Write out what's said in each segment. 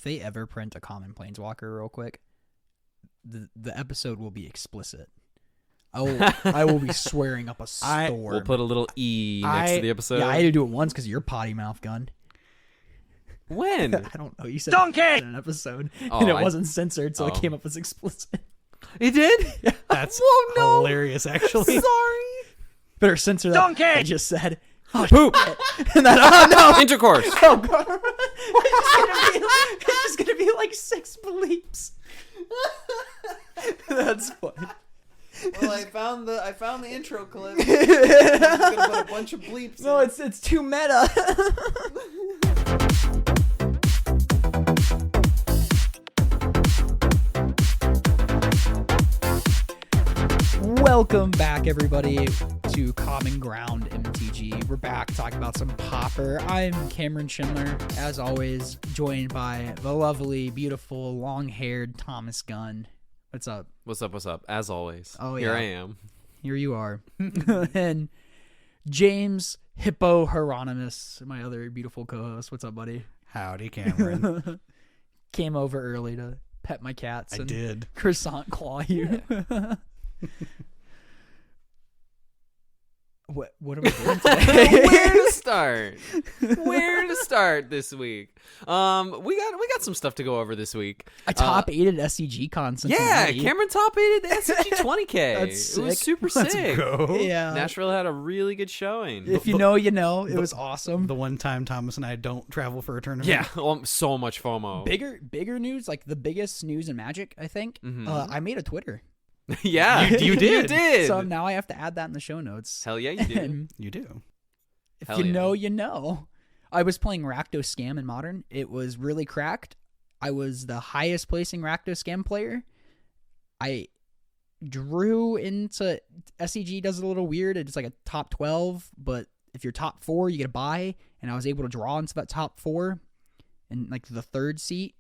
they ever print a common planeswalker real quick, the episode will be explicit. I will be swearing up a storm. We'll put a little E next to the episode. Yeah, I had to do it once because of your potty mouth gun. When? I don't know. You said Donkey! in an episode, and it wasn't censored, so it came up as explicit. It did? Yeah. That's no. hilarious, actually. Sorry. Better censor that. Donkey! I just said. Oh, Poop. And then, oh no! Intercourse. Oh god! It's just gonna be like 6 bleeps. That's funny. Well, I found the intro clip. I'm just gonna put a bunch of bleeps. No, in. it's too meta. Welcome back, everybody, to Common Ground MTG. We're back talking about some Pauper. I'm Cameron Schindler, as always, joined by the lovely, beautiful, long-haired Thomas Gunn. What's up? What's up? As always. Oh, Here yeah. I am. Here you are. And James Hippo Hieronymus, my other beautiful co-host. What's up, buddy? Howdy, Cameron. Came over early to pet my cats. I and did. Croissant claw you. What are we doing today? Where to start this week? We got some stuff to go over this week. I top 8 at SCG Con. Yeah, Cameron top 8 at SCG 20K. That's It was sick. super Let's sick. go. Yeah. Nashville had a really good showing. If you know, you know. It was awesome. The one time Thomas and I don't travel for a tournament. Yeah, so much FOMO. Bigger news, like the biggest news in Magic, I think. I made a Twitter. Yeah, You did. You did. So now I have to add that in the show notes. Hell yeah, you do. And You do. if Hell you yeah. know, you know. I was playing Rakdos Scam in Modern. It was really cracked. I was the highest placing Rakdos Scam player. I drew into SCG does it a little weird. It's like a top 12, but if you're top 4, you get a bye. And I was able to draw into that top 4 and like the 3rd seat.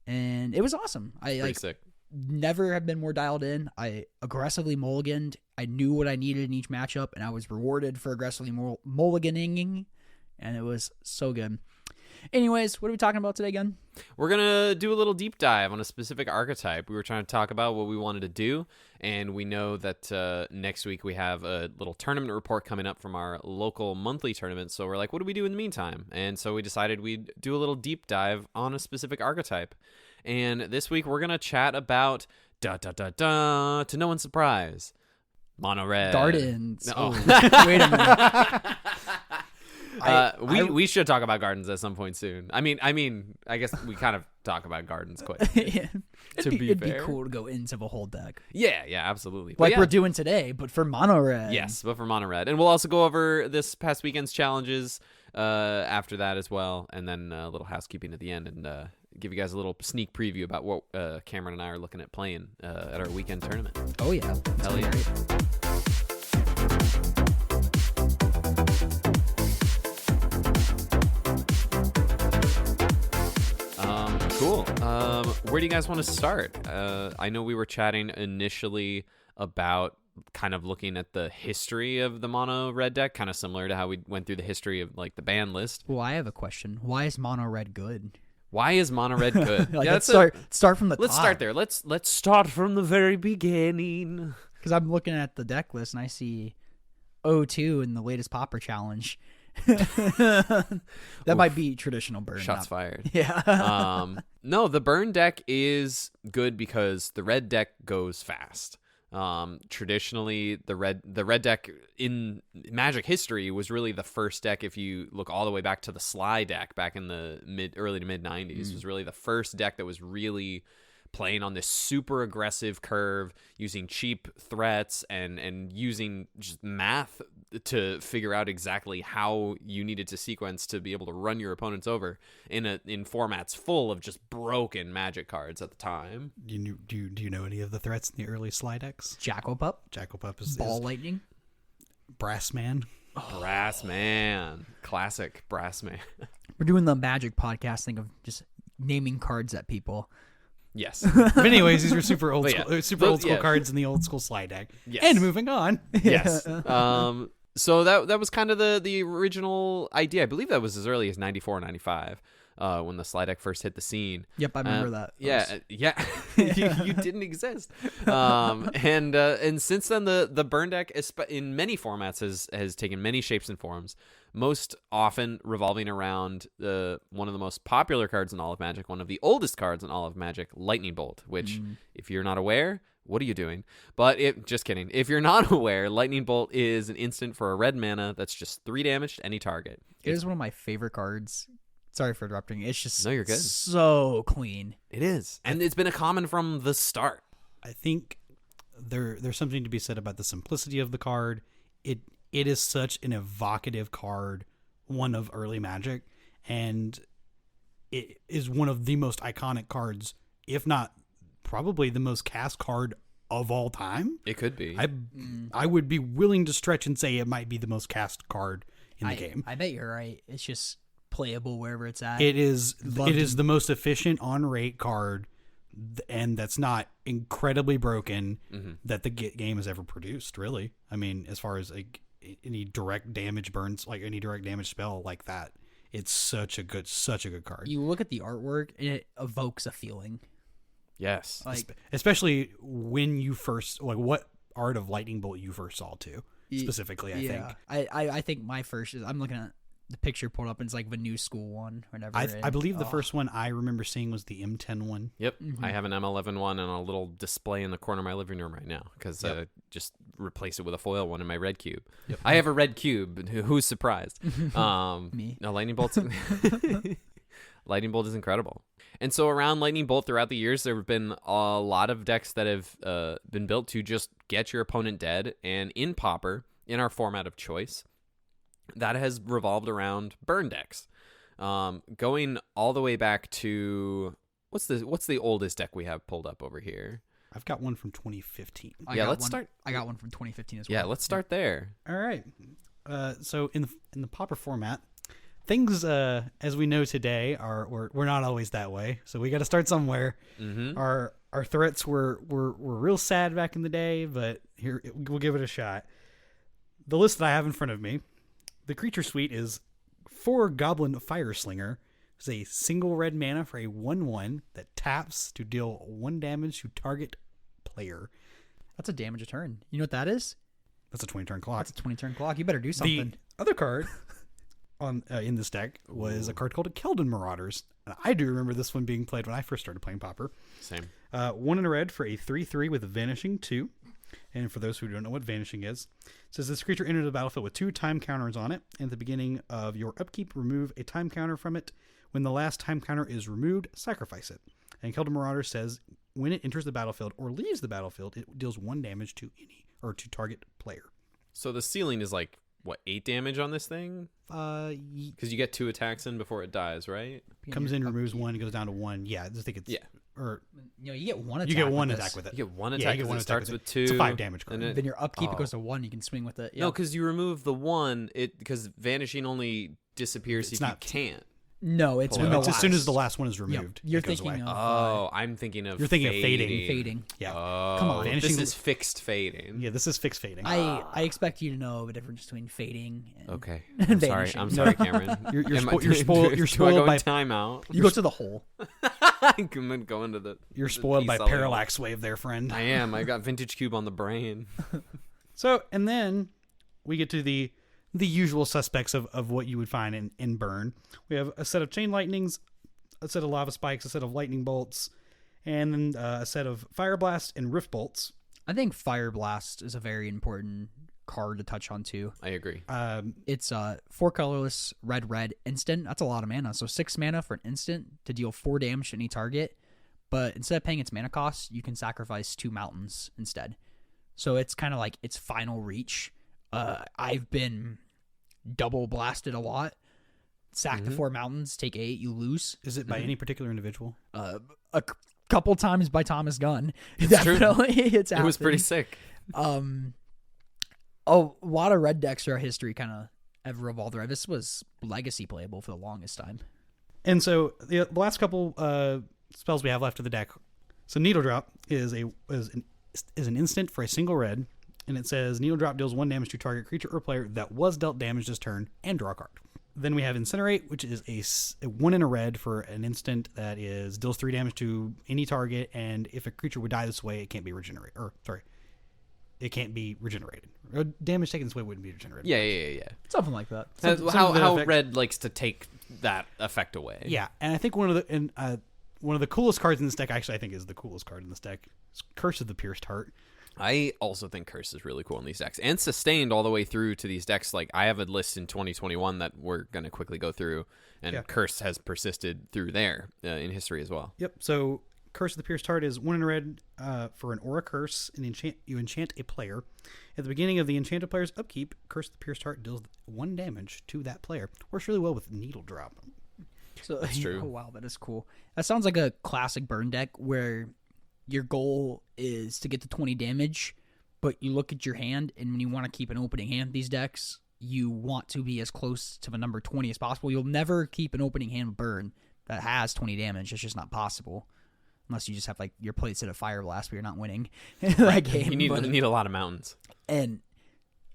And it was awesome. Pretty sick. Never have been more dialed in. I aggressively mulliganed. I knew what I needed in each matchup, and I was rewarded for aggressively mulliganing, and it was so good. Anyways, what are we talking about today again? We're going to do a little deep dive on a specific archetype. We were trying to talk about what we wanted to do, and we know that next week we have a little tournament report coming up from our local monthly tournament, so we're like, what do we do in the meantime? And so we decided we'd do a little deep dive on a specific archetype. And this week we're going to chat about, to no one's surprise, Mono Red. Gardens. Oh. Wait a minute. We should talk about Gardens at some point soon. I mean, I guess we kind of talk about Gardens quite a bit. Yeah. To be It'd fair. be cool to go into the whole deck. Yeah, absolutely. Like But yeah. we're doing today, but for Mono Red. Yes, but for Mono Red. And we'll also go over this past weekend's challenges after that as well, and then a little housekeeping at the end, and give you guys a little sneak preview about what Cameron and I are looking at playing at our weekend tournament. Oh, yeah. It's Hell yeah. great. Cool. Where do you guys want to start? I know we were chatting initially about kind of looking at the history of the mono red deck, kind of similar to how we went through the history of like the ban list. Well, I have a question. Why is Mono Red good? Why is mono red good? Like, Yeah, let's that's start from the let's top. start there. Let's start from the very beginning. Because I'm looking at the deck list and I see O2 in the latest Pauper challenge. That might be traditional burn. Shots fired. Yeah. No, the burn deck is good because the red deck goes fast. Traditionally, the red deck in Magic history was really the first deck. If you look all the way back to the Sly deck back in the early to mid 90s, was really the first deck that was really playing on this super aggressive curve, using cheap threats and using just math to figure out exactly how you needed to sequence to be able to run your opponents over in formats full of just broken Magic cards at the time. Do you know any of the threats in the early Sly decks? Jackal-Pup. Jackal-Pup is Ball Lightning. Brass Man. Brass Man. Classic Brass Man. We're doing the Magic podcast thing of just naming cards at people. Yes. But anyways, these were super old But yeah. school, super But old school yeah. cards in the old school Sly deck. Yes. And moving on. Yes. So that was kind of the original idea. I believe that was as early as 94, 95. when the slide deck first hit the scene. Yep, I remember that. Yeah, you didn't exist. And since then, the burn deck in many formats has taken many shapes and forms. Most often revolving around one of the most popular cards in all of Magic, one of the oldest cards in all of Magic, Lightning Bolt. Which, if you're not aware, what are you doing? But just kidding. If you're not aware, Lightning Bolt is an instant for a red mana that's just 3 damage to any target. It is one of my favorite cards. Sorry for interrupting. It's just No, you're good. so clean. It is, and it's been a common from the start. I think there's something to be said about the simplicity of the card. It is such an evocative card, one of early Magic, and it is one of the most iconic cards, if not probably the most cast card of all time. It could be. I would be willing to stretch and say it might be the most cast card in the game. I bet you're right. It's just playable wherever it's at. It is the most efficient on rate card, and that's not incredibly broken that the game has ever produced, really. I mean, as far as any direct damage burns, like any direct damage spell like that, it's such a good card. You look at the artwork and it evokes a feeling. Yes. Like, especially when you first, like, what art of Lightning Bolt you first saw too, specifically, I think. I think my first is, I'm looking at the picture pulled up and it's like the new school one or whatever. I believe the first one I remember seeing was the M10 one. Yep. I have an M11 one and a little display in the corner of my living room right now because just replace it with a foil one in my red cube. Yep. I have a red cube. Who's surprised? Me. No, Lightning Bolt's Lightning Bolt is incredible. And so around Lightning Bolt throughout the years, there have been a lot of decks that have been built to just get your opponent dead. And in Pauper, in our format of choice, that has revolved around burn decks. Going all the way back to what's the oldest deck we have pulled up over here? I've got one from 2015. Let's start. I got one from 2015 as well. Yeah, let's start there. All right. So in the Pauper format, things as we know today we're not always that way. So we got to start somewhere. Mm-hmm. Our threats were real sad back in the day, but here we'll give it a shot. The list that I have in front of me, the creature suite is 4 Goblin Fireslinger. It's a single red mana for a 1/1 that taps to deal 1 damage to target player. That's a damage a turn. You know what that is? That's a 20-turn clock. That's a 20-turn clock. You better do something. The other card on in this deck was a card called a Keldon Marauders. And I do remember this one being played when I first started playing Pauper. Same. 1 in a red for a 3/3 with Vanishing 2. And for those who don't know what Vanishing is, it says this creature enters the battlefield with 2 time counters on it. And at the beginning of your upkeep, remove a time counter from it. When the last time counter is removed, sacrifice it. And Keldon Marauder says when it enters the battlefield or leaves the battlefield, it deals 1 damage to to target player. So the ceiling is like, what, 8 damage on this thing? Because you get 2 attacks in before it dies, right? Comes in, removes 1, goes down to 1. Yeah, I just think it's or you get 1 attack. you get 1 with attack this. with it. You get 1 Yeah, attack. you get 1 it attack starts with with it. 2. It's a 5 damage card. And then, Then your upkeep it goes to 1. You can swing with it. Yeah. No, because you remove the 1, because Vanishing only disappears It's if you not- can't. No, it's Pull when it the out. It's as soon last- as the last one is removed. You're it goes thinking away. of Oh, I'm thinking of You're thinking of fading. Yeah. Oh, Come on. this Vanishing- is fixed fading. Yeah, this is fixed fading. I expect you to know the difference between fading and Okay. and I'm sorry. vanishing. I'm sorry, Cameron. You're Am I- spoiled. You're Do I spoiled go by in timeout? You go to the hole. I'm gonna go into the. you're the spoiled by piece I'll go. Parallax Wave, there, friend. I am. I got Vintage Cube on the brain. So, and then we get to the usual suspects of what you would find in Burn. We have a set of Chain Lightnings, a set of Lava Spikes, a set of Lightning Bolts, and then a set of Fire Blast and Rift Bolts. I think Fire Blast is a very important card to touch on too. I agree. It's 4 colorless red instant. That's a lot of mana. So 6 mana for an instant to deal 4 damage to any target. But instead of paying its mana cost, you can sacrifice 2 mountains instead. So it's kind of like its final reach. I've been double blasted a lot. Sack the 4 mountains, take 8, you lose. Is it by any particular individual? Couple times by Thomas Gunn. It's true. Definitely, it's It was pretty happened. sick. A lot of red decks throughout history kind of have revolved around. This was legacy playable for the longest time. And so the last couple spells we have left of the deck. So Needle Drop is an instant for a single red, and it says Needle Drop deals 1 damage to target creature or player that was dealt damage this turn and draw a card. Then we have Incinerate, which is a 1 and a red for an instant that deals 3 damage to any target, and if a creature would die this way, it can't be regenerated. It can't be regenerated. Or damage taken this way wouldn't be regenerated. Yeah. Something like that. How red likes to take that effect away. Yeah, and I think one of the coolest cards in this deck, actually, I think is the coolest card in this deck, is Curse of the Pierced Heart. I also think Curse is really cool in these decks, and sustained all the way through to these decks. Like, I have a list in 2021 that we're going to quickly go through, and Curse has persisted through there in history as well. Yep, so Curse of the Pierced Heart is 1 and a red for an Aura Curse, and you enchant a player. At the beginning of the enchanted player's upkeep, Curse of the Pierced Heart deals 1 damage to that player. Works really well with Needle Drop. So, that's true. Oh, wow, that is cool. That sounds like a classic burn deck where your goal is to get to 20 damage, but you look at your hand, and when you want to keep an opening hand these decks, you want to be as close to the number 20 as possible. You'll never keep an opening hand burn that has 20 damage. It's just not possible. Unless you just have, like, your plate set of Fire Blast, but you're not winning that game. You need a lot of mountains. And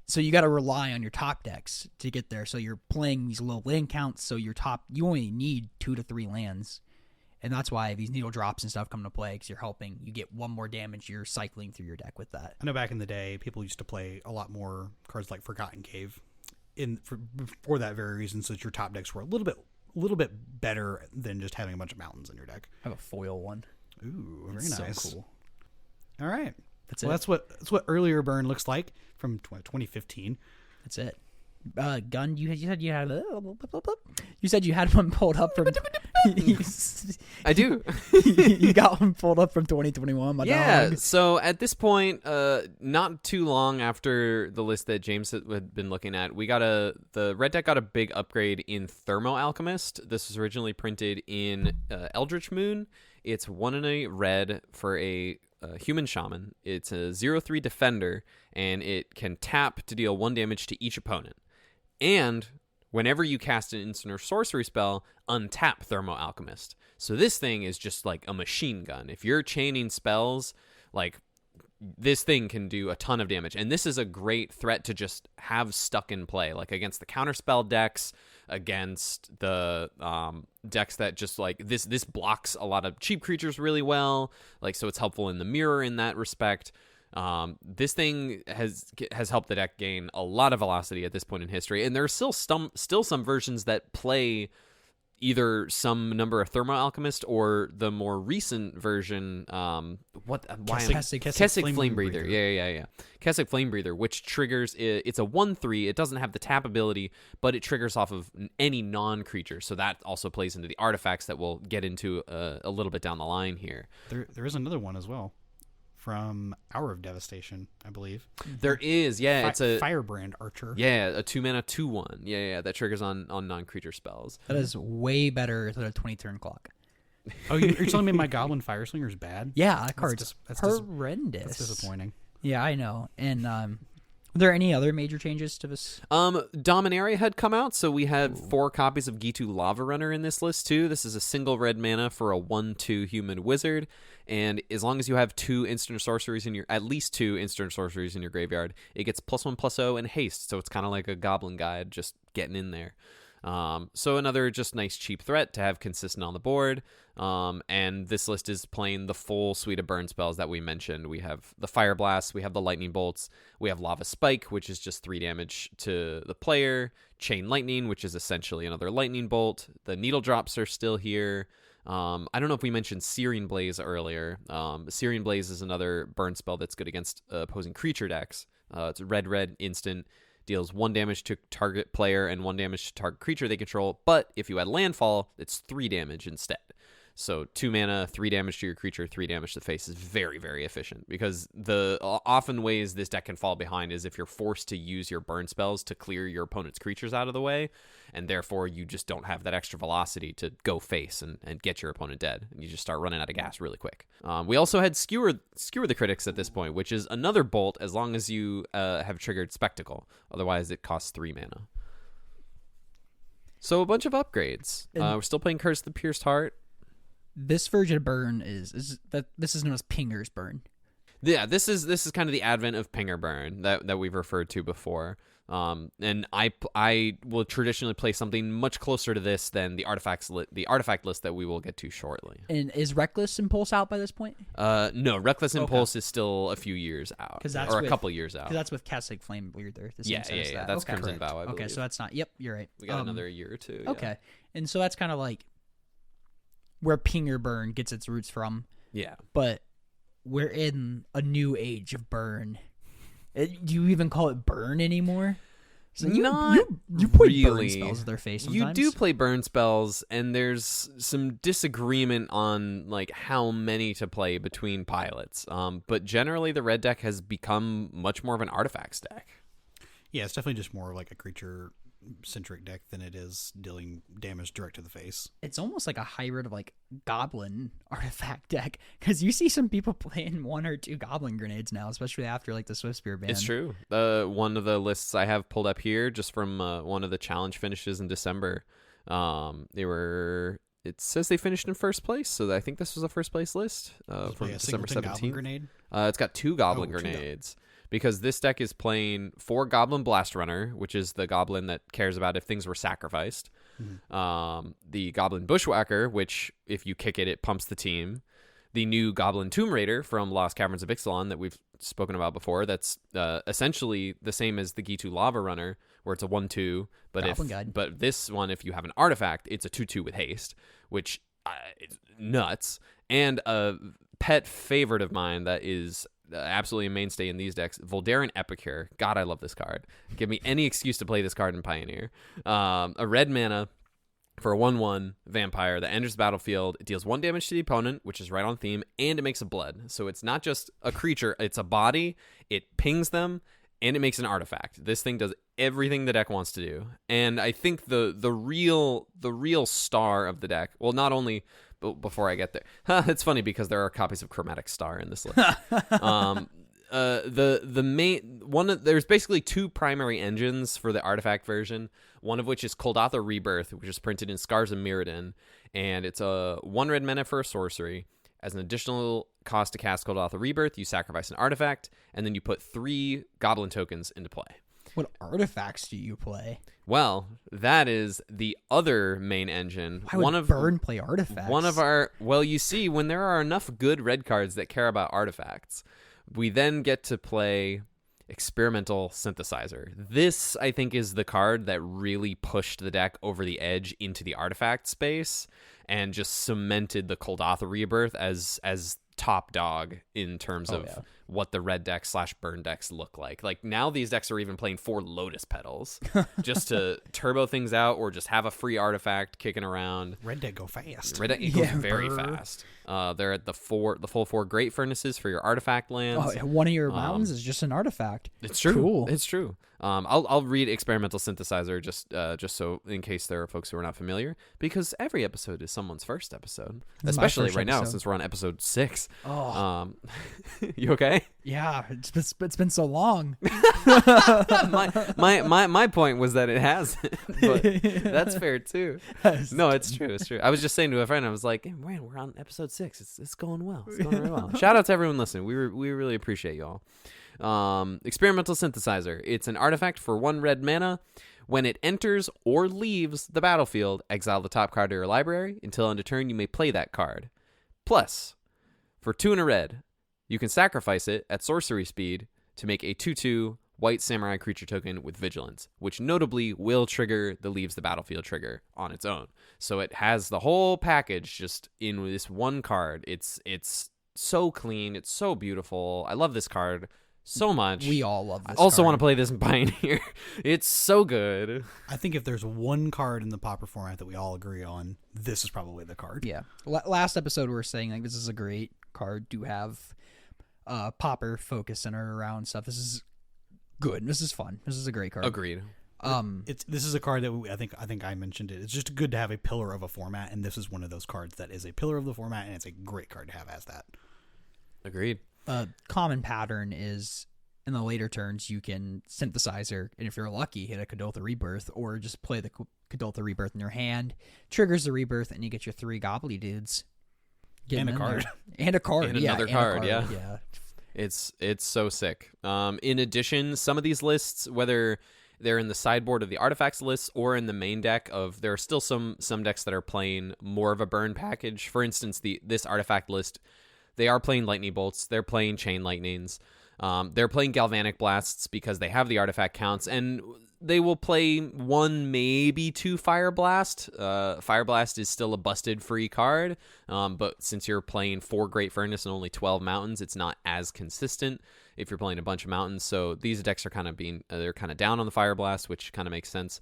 so you got to rely on your top decks to get there. So you're playing these low land counts, so you only need 2 to 3 lands. And that's why these needle drops and stuff come into play, because you're helping. You get 1 more damage. You're cycling through your deck with that. I know back in the day, people used to play a lot more cards like Forgotten Cave for that very reason, so that your top decks were a little bit better than just having a bunch of mountains in your deck. I have a foil one. Ooh, very It's nice. So cool. All right. That's Well, it. that's what earlier burn looks like from 2015. That's it. Gun, you said you had one pulled up from. I do. You got one pulled up from 2021. My Yeah. dog. So at this point, not too long after the list that James had been looking at, the red deck got a big upgrade in Thermo Alchemist. This was originally printed in Eldritch Moon. It's 1 and a red for a human shaman. It's a 0/3 defender, and it can tap to deal 1 damage to each opponent. And whenever you cast an instant or sorcery spell, untap Thermo Alchemist. So this thing is just like a machine gun. If you're chaining spells, like, this thing can do a ton of damage. And this is a great threat to just have stuck in play, like against the counterspell decks, against the decks that just like this blocks a lot of cheap creatures really well. Like, so it's helpful in the mirror in that respect. This thing has helped the deck gain a lot of velocity at this point in history, and there are still some versions that play either some number of Thermo Alchemist or the more recent version. Kessig Flame Breather. Yeah. Kessig Flame Breather, which triggers. It's a 1/3. It doesn't have the tap ability, but it triggers off of any non-creature. So that also plays into the artifacts that we'll get into a little bit down the line here. There is another one as well from Hour of Devastation, I believe. There is, yeah. It's a Firebrand Archer. Yeah, a 2-mana 2/1. Yeah, that triggers on non-creature spells. That is way better than a 20-turn clock. Oh, you're telling me my Goblin Fireslinger is bad? Yeah, that card's that's horrendous. That's disappointing. Yeah, I know. And were there any other major changes to this? Dominaria had come out, so we had 4 copies of Gitu Lava Runner in this list too. This is a single red mana for a 1/2 human wizard, and as long as you have 2 instant sorceries at least 2 instant sorceries in your graveyard, it gets +1/+0 and haste. So it's kind of like a Goblin Guide, just getting in there. So another just nice cheap threat to have consistent on the board. And this list is playing the full suite of burn spells that we mentioned. We have the Fire Blast, we have the Lightning Bolts, we have Lava Spike, which is just 3 damage to the player, Chain Lightning, which is essentially another Lightning Bolt. The Needle Drops are still here. I don't know if we mentioned Searing Blaze earlier. Searing Blaze is another burn spell that's good against opposing creature decks. It's a red instant. Deals 1 damage to target player and 1 damage to target creature they control, but if you add landfall, it's 3 damage instead. So 2 mana, 3 damage to your creature, 3 damage to the face is very, very efficient, because the often ways this deck can fall behind is if you're forced to use your burn spells to clear your opponent's creatures out of the way, and therefore you just don't have that extra velocity to go face and get your opponent dead, and you just start running out of gas really quick. We also had Skewer the Critics at this point, which is another bolt as long as you have triggered Spectacle. Otherwise, it costs 3 mana. So a bunch of upgrades. We're still playing Curse of the Pierced Heart. This version of burn is that this is known as Pinger's burn. Yeah, this is kind of the advent of Pinger Burn that we've referred to before. And I will traditionally play something much closer to this than the artifact list that we will get to shortly. And is Reckless Impulse out by this point? No, Reckless Impulse is still a few years out, or a couple years out. Because that's with Catholic Flame Weirder. Yeah. That's okay, Crimson Vow. I believe. Okay, so that's not. Yep, you're right. We got another year or two. Yeah. Okay, and so that's kind of like where Pinger Burn gets its roots from. Yeah, but we're in a new age of burn. Do you even call it burn anymore? So you play really. burn spells with their face sometimes. You do play burn spells, and there's some disagreement on like how many to play between pilots. But generally, the red deck has become much more of an artifacts deck. Yeah, it's definitely just more like a creature-centric deck than it is dealing damage direct to the face. It's almost like a hybrid of like goblin artifact deck, because you see some people playing 1 or 2 goblin grenades now, especially after like the Swiftspear ban. It's true. One of the lists I have pulled up here, just from one of the challenge finishes in December, it says they finished in first place, so I think this was a first place list from December 17th. Grenade? It's got 2 goblin grenades. Because this deck is playing 4 Goblin Blast Runner, which is the goblin that cares about if things were sacrificed. Mm-hmm. The Goblin Bushwhacker, which if you kick it, it pumps the team. The new Goblin Tomb Raider from Lost Caverns of Ixalan that we've spoken about before. That's essentially the same as the Gitu Lava Runner, where it's a 1/2. But this one, if you have an artifact, it's a 2/2 with haste, which is nuts. And a pet favorite of mine that is absolutely a mainstay in these decks, Voldaren Epicure. God, I love this card. Give me any excuse to play this card in Pioneer. A red mana for a 1/1 vampire that enters the battlefield. It deals 1 damage to the opponent, which is right on theme, and it makes a blood. So it's not just a creature, it's a body. It pings them, and it makes an artifact. This thing does everything the deck wants to do. And I think the real star of the deck, well, not only... But before I get there, it's funny because there are copies of Chromatic Star in this list. There's basically 2 primary engines for the artifact version. One of which is Kuldotha Rebirth, which is printed in Scars of Mirrodin, and it's a 1 red mana for a sorcery. As an additional cost to cast Kuldotha Rebirth, you sacrifice an artifact, and then you put 3 goblin tokens into play. What artifacts do you play? Well, that is the other main engine. Why would Burn play artifacts? Well, you see, when there are enough good red cards that care about artifacts, we then get to play Experimental Synthesizer. This, I think, is the card that really pushed the deck over the edge into the artifact space and just cemented the Kuldotha Rebirth as top dog in terms of what the red deck / burn decks look like. Like now these decks are even playing 4 Lotus Petals just to turbo things out or just have a free artifact kicking around. Red deck go fast. Red deck goes very fast. They're at the full 4 Great Furnaces for your artifact lands. Oh, one of your mountains is just an artifact. It's true. Cool. It's true. I'll read Experimental Synthesizer just so in case there are folks who are not familiar, because every episode is someone's first episode, especially right now since we're on episode 6. Oh, you okay? Yeah, it's been so long. my point was that it hasn't, but that's fair too. No, it's true. It's true. I was just saying to a friend, I was like, hey, man, we're on episode 6. It's going well. It's going really well. Shout out to everyone listening. We really appreciate y'all. Experimental Synthesizer. It's an artifact for 1 red mana. When it enters or leaves the battlefield, exile the top card of your library. Until end of turn, you may play that card. Plus, for 2 and a red, you can sacrifice it at sorcery speed to make a 2/2 white samurai creature token with vigilance, which notably will trigger the leaves the battlefield trigger on its own. So it has the whole package just in this one card. It's so clean. It's so beautiful. I love this card so much. We all love this I also want to play this in Pioneer. It's so good. I think if there's one card in the Pauper format that we all agree on, this is probably the card. Yeah. Last episode we were saying like this is a great card to have Pauper focus center around stuff. This is good. This is fun. This is a great card. Agreed. This is a card that I think I mentioned it. It's just good to have a pillar of a format, and this is one of those cards that is a pillar of the format, and it's a great card to have as that. Agreed. Common pattern is in the later turns you can Synthesizer, and if you're lucky, hit a Kuldotha Rebirth, or just play the Kuldotha Rebirth in your hand, triggers the Rebirth, and you get your 3 Gobbly dudes. And a card. And a card. And another card, yeah. It's so sick. In addition, some of these lists, whether they're in the sideboard of the artifacts list or in the main deck of, there are still some decks that are playing more of a burn package. For instance, this artifact list, they are playing lightning bolts, they're playing chain lightnings, they're playing galvanic blasts because they have the artifact counts, and they will play 1, maybe 2 Fire Blast. Fire Blast is still a busted free card, but since you're playing 4 Great Furnace and only 12 Mountains, it's not as consistent if you're playing a bunch of Mountains. So these decks are kind of they're kind of down on the Fire Blast, which kind of makes sense.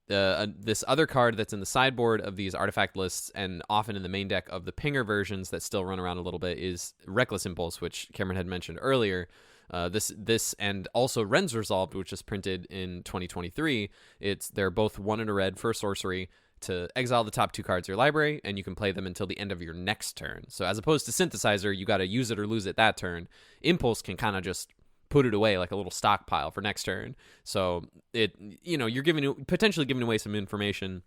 This other card that's in the sideboard of these artifact lists and often in the main deck of the Pinger versions that still run around a little bit is Reckless Impulse, which Cameron had mentioned earlier. This and also Ren's Resolved, which is printed in 2023. They're both 1 and a red for a sorcery to exile the top 2 cards of your library, and you can play them until the end of your next turn. So as opposed to Synthesizer, you got to use it or lose it that turn. Impulse can kind of just put it away like a little stockpile for next turn. So you're potentially giving away some information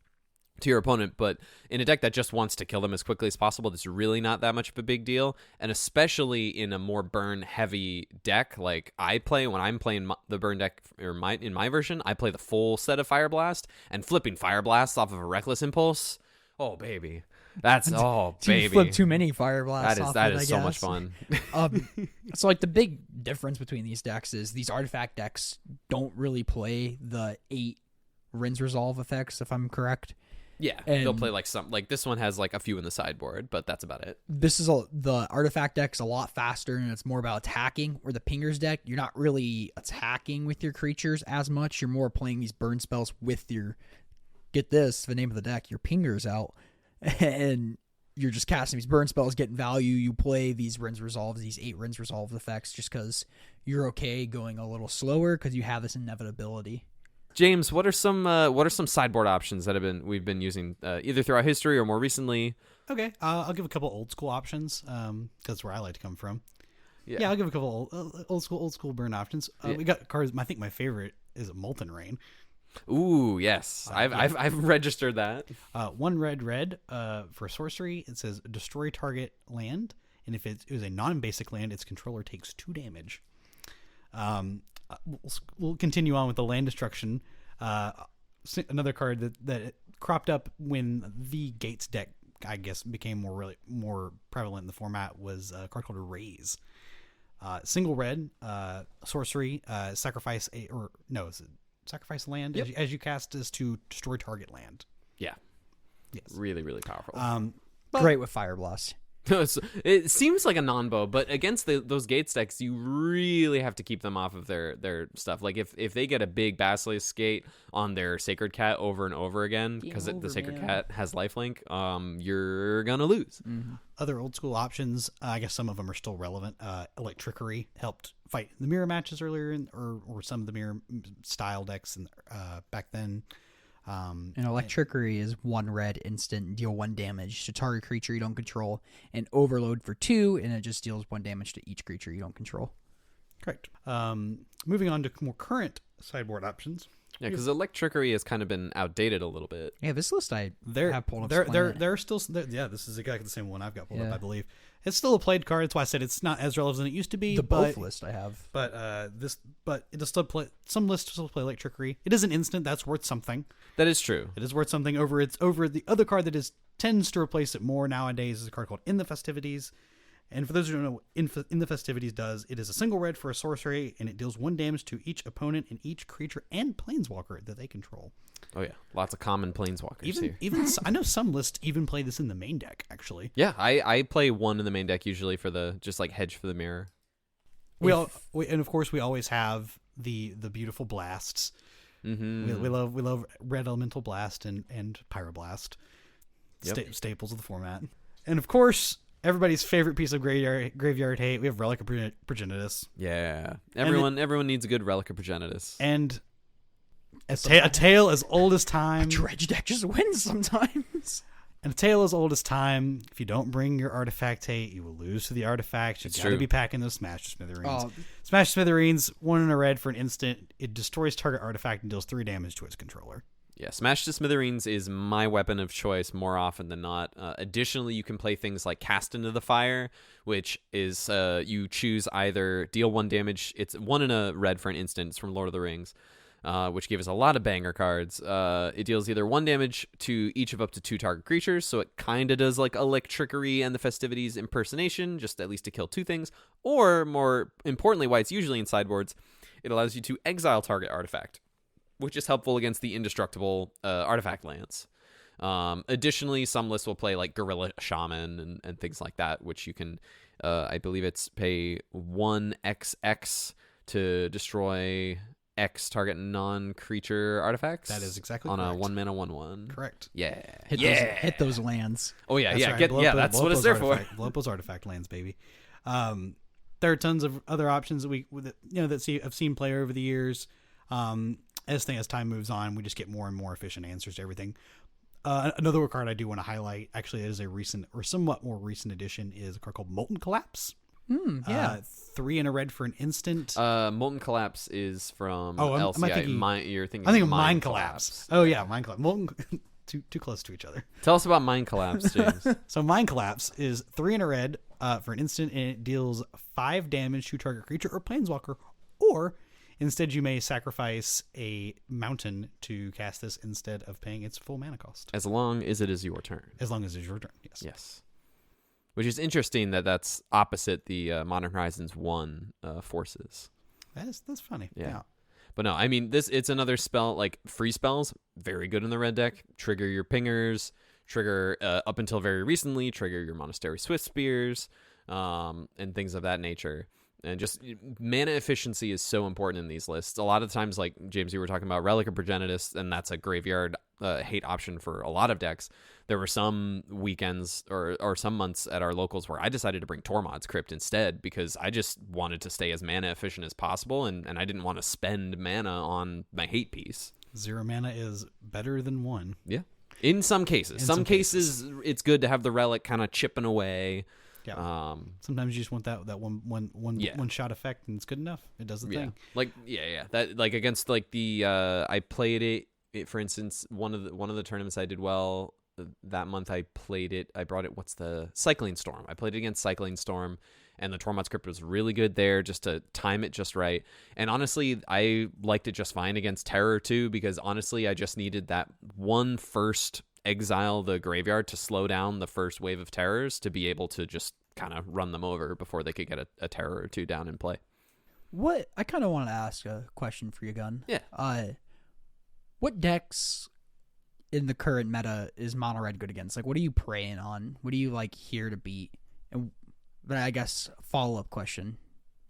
to your opponent, but in a deck that just wants to kill them as quickly as possible, that's really not that much of a big deal. And especially in a more burn heavy deck like I play, when I'm playing the burn deck, or in my version, I play the full set of Fire Blast, and flipping Fire Blast off of a Reckless Impulse, oh baby, that's baby, you flip too many Fire Blasts. That is so much fun. So like the big difference between these decks is these artifact decks don't really play the 8 Rinse Resolve effects, if I'm correct. Yeah, and they'll play like this one has like a few in the sideboard, but that's about it. The artifact deck's a lot faster, and it's more about attacking. Where the Pingers deck, you're not really attacking with your creatures as much. You're more playing these burn spells with your, get this, the name of the deck, your Pingers out, and you're just casting these burn spells, getting value. You play these Rinse Resolve, these 8 Rinse Resolve effects, just because you're okay going a little slower because you have this inevitability. James, what are some sideboard options that we've been using either throughout history or more recently? Okay, I'll give a couple old school options because that's where I like to come from. Yeah, I'll give a couple old school burn options. We got cards. I think my favorite is Molten Rain. Ooh, yes, I've registered that. 1 red for sorcery. It says destroy target land, and if it is a non-basic land, its controller takes 2 damage. We'll continue on with the land destruction. Another card that cropped up when the Gates deck, I guess, became more prevalent in the format was a card called Raise. Single red, sorcery, sacrifice sacrifice land. Yep. As you cast this to destroy target land. Yeah. Yes. Really, really powerful. Great with Fire Blast. It seems like a non-bow, but against those Gates decks, you really have to keep them off of their stuff. Like if they get a big Basilisk Gate on their Sacred Cat over and over again, because the Sacred Cat has lifelink, you're gonna lose. Mm-hmm. Other old school options, I guess some of them are still relevant. Electrickery helped fight the mirror matches earlier, or some of the mirror style decks back then. And Electrickery is 1 red instant, deal 1 damage to target creature you don't control, and Overload for 2, and it just deals 1 damage to each creature you don't control. Correct. Moving on to more current sideboard options. Yeah, because Electrickery has kind of been outdated a little bit. Yeah, this list I have pulled up. They're still. This is exactly the same one I've got pulled up, I believe. It's still a played card. That's why I said it's not as relevant as it used to be. Both list I have. But it'll still play. Some lists still play Electrickery. It is an instant. That's worth something. That is true. It is worth something over the other card that tends to replace it more nowadays is a card called In the Festivities. And for those who don't know what In the Festivities does, it is a single red for a sorcery, and it deals 1 damage to each opponent and each creature and planeswalker that they control. Oh yeah, lots of common planeswalkers here. Even I know some lists even play this in the main deck, actually. Yeah, I play 1 in the main deck usually for just like hedge for the mirror. And of course we always have the beautiful blasts. Mm-hmm. We love Red Elemental Blast and Pyroblast. Yep. Staples of the format. And of course, everybody's favorite piece of graveyard hate. We have Relic of Progenitus. Yeah, everyone needs a good Relic of Progenitus. And a tale as old as time. A dredge deck just wins sometimes. And a tale as old as time. If you don't bring your artifact hate, you will lose to the artifact. You've got to be packing those Smash to Smithereens. Smash to Smithereens, 1 in a red for an instant. It destroys target artifact and deals 3 damage to its controller. Yeah, Smash to Smithereens is my weapon of choice more often than not. Additionally, you can play things like Cast into the Fire, which is you choose either deal 1 damage. It's 1 in a red for an instant. It's from Lord of the Rings, which gave us a lot of banger cards. It deals either 1 damage to each of up to 2 target creatures, so it kind of does like a Lick Trickery and the Festivities impersonation, just at least to kill 2 things. Or, more importantly, why it's usually in sideboards, it allows you to exile target artifact, which is helpful against the indestructible artifact lands. Additionally, some lists will play like Gorilla Shaman and things like that, which you can, I believe it's pay 1XX to destroy X target non-creature artifacts. That is exactly on correct. a 1 mana 1/1. Correct. Yeah. Hit those lands. Oh yeah, That's yeah, right. that's what it's there for. Blow up those artifact lands, baby. There are tons of other options that I've seen play over the years. As time moves on, we just get more and more efficient answers to everything. Another card I do want to highlight, actually, is a recent or somewhat more recent addition, is a card called Molten Collapse. 3 in a red for an instant. Molten Collapse is from LCI. You're thinking I think Mind Collapse. Oh yeah, Mind Collapse. Molten, too close to each other. Tell us about Mind Collapse, James. So Mind Collapse is 3 in a red for an instant, and it deals 5 damage to target creature or planeswalker, or instead you may sacrifice a mountain to cast this instead of paying its full mana cost. As long as it is your turn. As long as it's your turn, yes. Yes. Which is interesting that's opposite the Modern Horizons 1 forces. That's funny. Yeah. But no, I mean, it's another spell, like free spells, very good in the red deck. Trigger your pingers, trigger, up until very recently, trigger your Monastery Swift Spears, and things of that nature. And just mana efficiency is so important in these lists. A lot of times, like James, you were talking about Relic of Progenitus, and that's a graveyard hate option for a lot of decks. There were some weekends or some months at our locals where I decided to bring Tormod's Crypt instead because I just wanted to stay as mana efficient as possible, and I didn't want to spend mana on my hate piece. 0 mana is better than 1. Yeah. In some cases. Some cases, it's good to have the Relic kind of chipping away. Yeah. Sometimes you just want that one shot effect, and it's good enough. It does the thing. Like that, like against like the I played it for instance, one of the tournaments I did well that month. I played it. I brought it. What's the Cycling Storm? I played it against Cycling Storm, and the Tormod's Crypt was really good there, just to time it just right. And honestly, I liked it just fine against Terror too, because honestly, I just needed that one first exile the graveyard to slow down the first wave of terrors to be able to just kind of run them over before they could get a terror or 2 down in play. What I kind of want to ask a question for you, Gun. Yeah. What decks in the current meta is mono red good against? Like, what are you preying on? What are you like here to beat? And but I guess follow up question,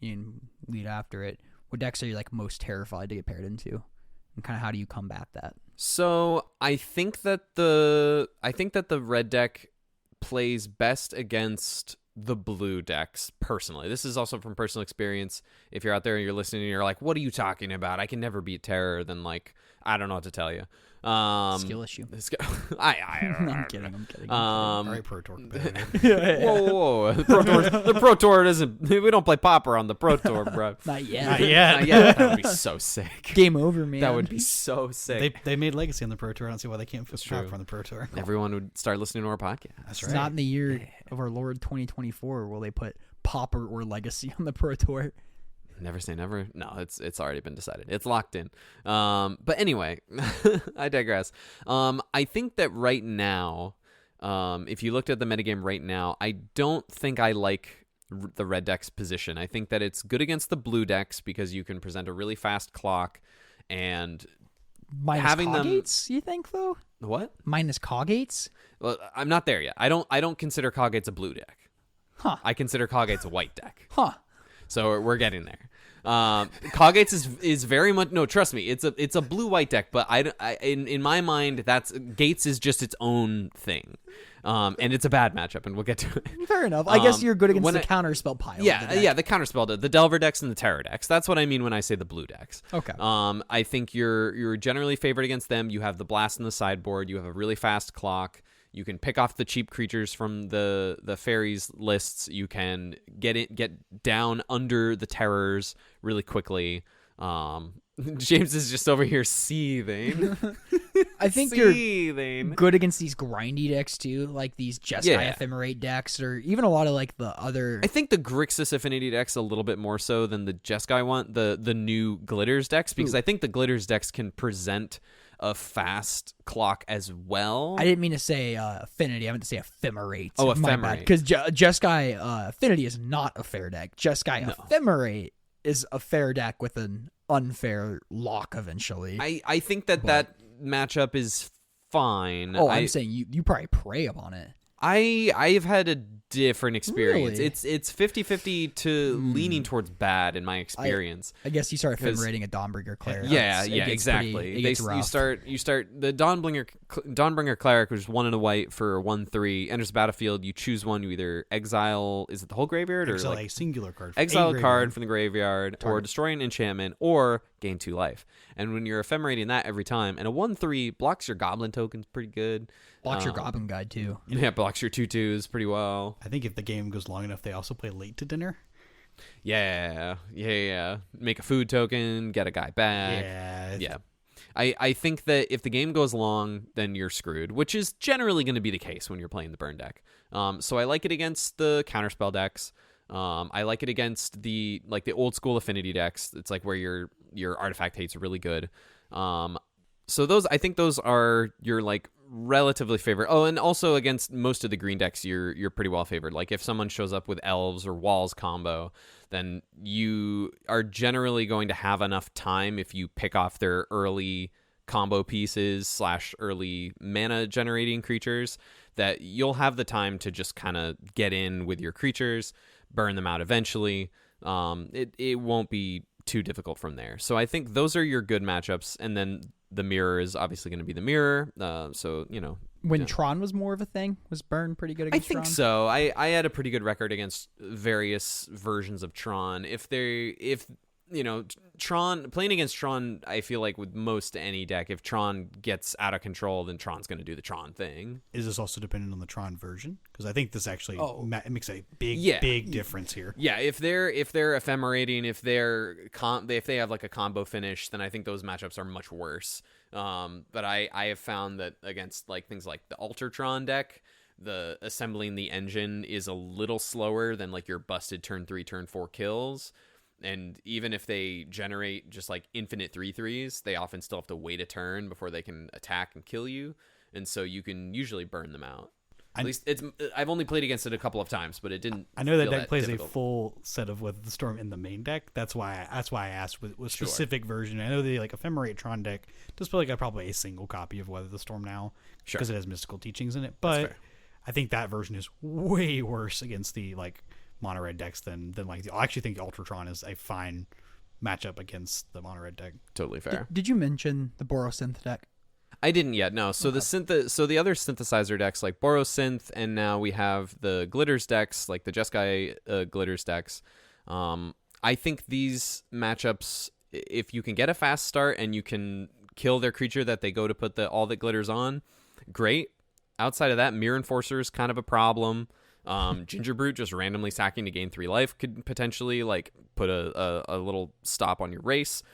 you can lead after it. What decks are you like most terrified to get paired into, and kind of how do you combat that? So I think that the red deck plays best against the blue decks, personally. This is also from personal experience. If you're out there and you're listening and you're like, what are you talking about? I can never beat Terror. Then like, I don't know what to tell you. Skill issue. I'm kidding. All right, Pro Tour. Whoa. The Pro Tour doesn't. We don't play Pauper on the Pro Tour, bro. Not yet. Not yet. Not yet. That would be so sick. Game over, man. That would be so sick. They made Legacy on the Pro Tour. I don't see why they can't put true. Pauper on the Pro Tour. Everyone would start listening to our podcast. That's It's right. not in the year of our Lord 2024 will they put Pauper or Legacy on the Pro Tour. Never say never. No, it's already been decided. It's locked in. But anyway, I digress. I think that right now, if you looked at the metagame right now, I don't think I like the red deck's position. I think that it's good against the blue decks because you can present a really fast clock and Minus having Coggates, you think though? What? Minus Coggates? Well, I'm not there yet. I don't consider Coggates a blue deck. Huh. I consider Coggates a white deck. Huh. So we're getting there. Coggates is very much trust me, it's a blue white deck, but in my mind Gates is just its own thing, and it's a bad matchup, and we'll get to it. Fair enough. I guess you're good against the I- counterspell pile. The counterspell, the Delver decks and the Terror decks. That's what I mean when I say the blue decks. Okay. I think you're generally favored against them. You have the blast in the sideboard. You have a really fast clock. You can pick off the cheap creatures from the fairies lists. You can get down under the terrors really quickly. James is just over here seething. I think you're Seething. good against these grindy decks too, like these Jeskai Ephemerate decks, or even a lot of like the other. I think the Grixis Affinity deck's a little bit more so than the Jeskai one, the new Glitters decks, because I think the Glitters decks can present a fast clock as well. I didn't mean to say Affinity. I meant to say Ephemerate. Oh, Ephemerate. Because Jeskai Affinity is not a fair deck. Jeskai Ephemerate is a fair deck with an unfair lock eventually. I think that matchup is fine. Oh, I'm saying you probably prey upon it. I've had a different experience. Really? It's 50-50 to leaning towards bad in my experience. I guess you start ephemerating a Dawnbringer Cleric. Yeah, It gets exactly. It gets rough. You start the Dawnbringer Cleric, which is 1 and a white for 1/3, enters the battlefield. You choose one. You either exile. Is it the whole graveyard or Exile like a singular card. exile a graveyard. card from the graveyard, or destroy an enchantment, or gain 2 life. And when you're ephemerating that every time, and a 1/3 blocks your Goblin tokens pretty good. Blocks your Goblin Guide too. Yeah, blocks your 2/2s pretty well. I think if the game goes long enough, they also play late to dinner. Yeah. Make a food token, get a guy back. Yeah. I think that if the game goes long, then you're screwed, which is generally going to be the case when you're playing the burn deck. So I like it against the counterspell decks. I like it against the old school affinity decks. It's like where your artifact hates are really good. So I think those are your like relatively favored. Oh, and also against most of the green decks, you're pretty well favored. Like if someone shows up with elves or walls combo, then you are generally going to have enough time if you pick off their early combo pieces / early mana generating creatures that you'll have the time to just kind of get in with your creatures, burn them out eventually. It won't be too difficult from there. So I think those are your good matchups, and then the mirror is obviously going to be the mirror. So, When Tron was more of a thing, was Burn pretty good against Tron? I think so. I had a pretty good record against various versions of Tron. Tron, playing against Tron, I feel like with most any deck, if Tron gets out of control, then Tron's going to do the Tron thing. Is this also dependent on the Tron version? Because I think this actually makes a big difference here. Yeah, if they're ephemerating, if they have like a combo finish, then I think those matchups are much worse. But I have found that against like things like the Altertron deck, the assembling the engine is a little slower than like your busted turn 3, turn 4 kills. And even if they generate just like infinite 3/3s, they often still have to wait a turn before they can attack and kill you. And so you can usually burn them out. At least I've only played against it a couple of times, but it didn't. I know that feel deck plays difficult. a full set of Weather the Storm in the main deck. That's why I asked with specific version. I know the like Ephemerate Tron deck does play like probably a single copy of Weather the Storm now because it has mystical teachings in it. But I think that version is way worse against the like mono red decks than like I actually think Ultratron is a fine matchup against the mono red deck. Totally fair. Did you mention the Borosynth deck? I didn't yet. No. So the other synthesizer decks like Borosynth, and now we have the Glitters decks like the Jeskai Glitters decks. I think these matchups, if you can get a fast start and you can kill their creature that they go to put all the glitters on, great. Outside of that, Mirror Enforcer is kind of a problem. Gingerbrute just randomly sacking to gain 3 life could potentially like put a little stop on your race.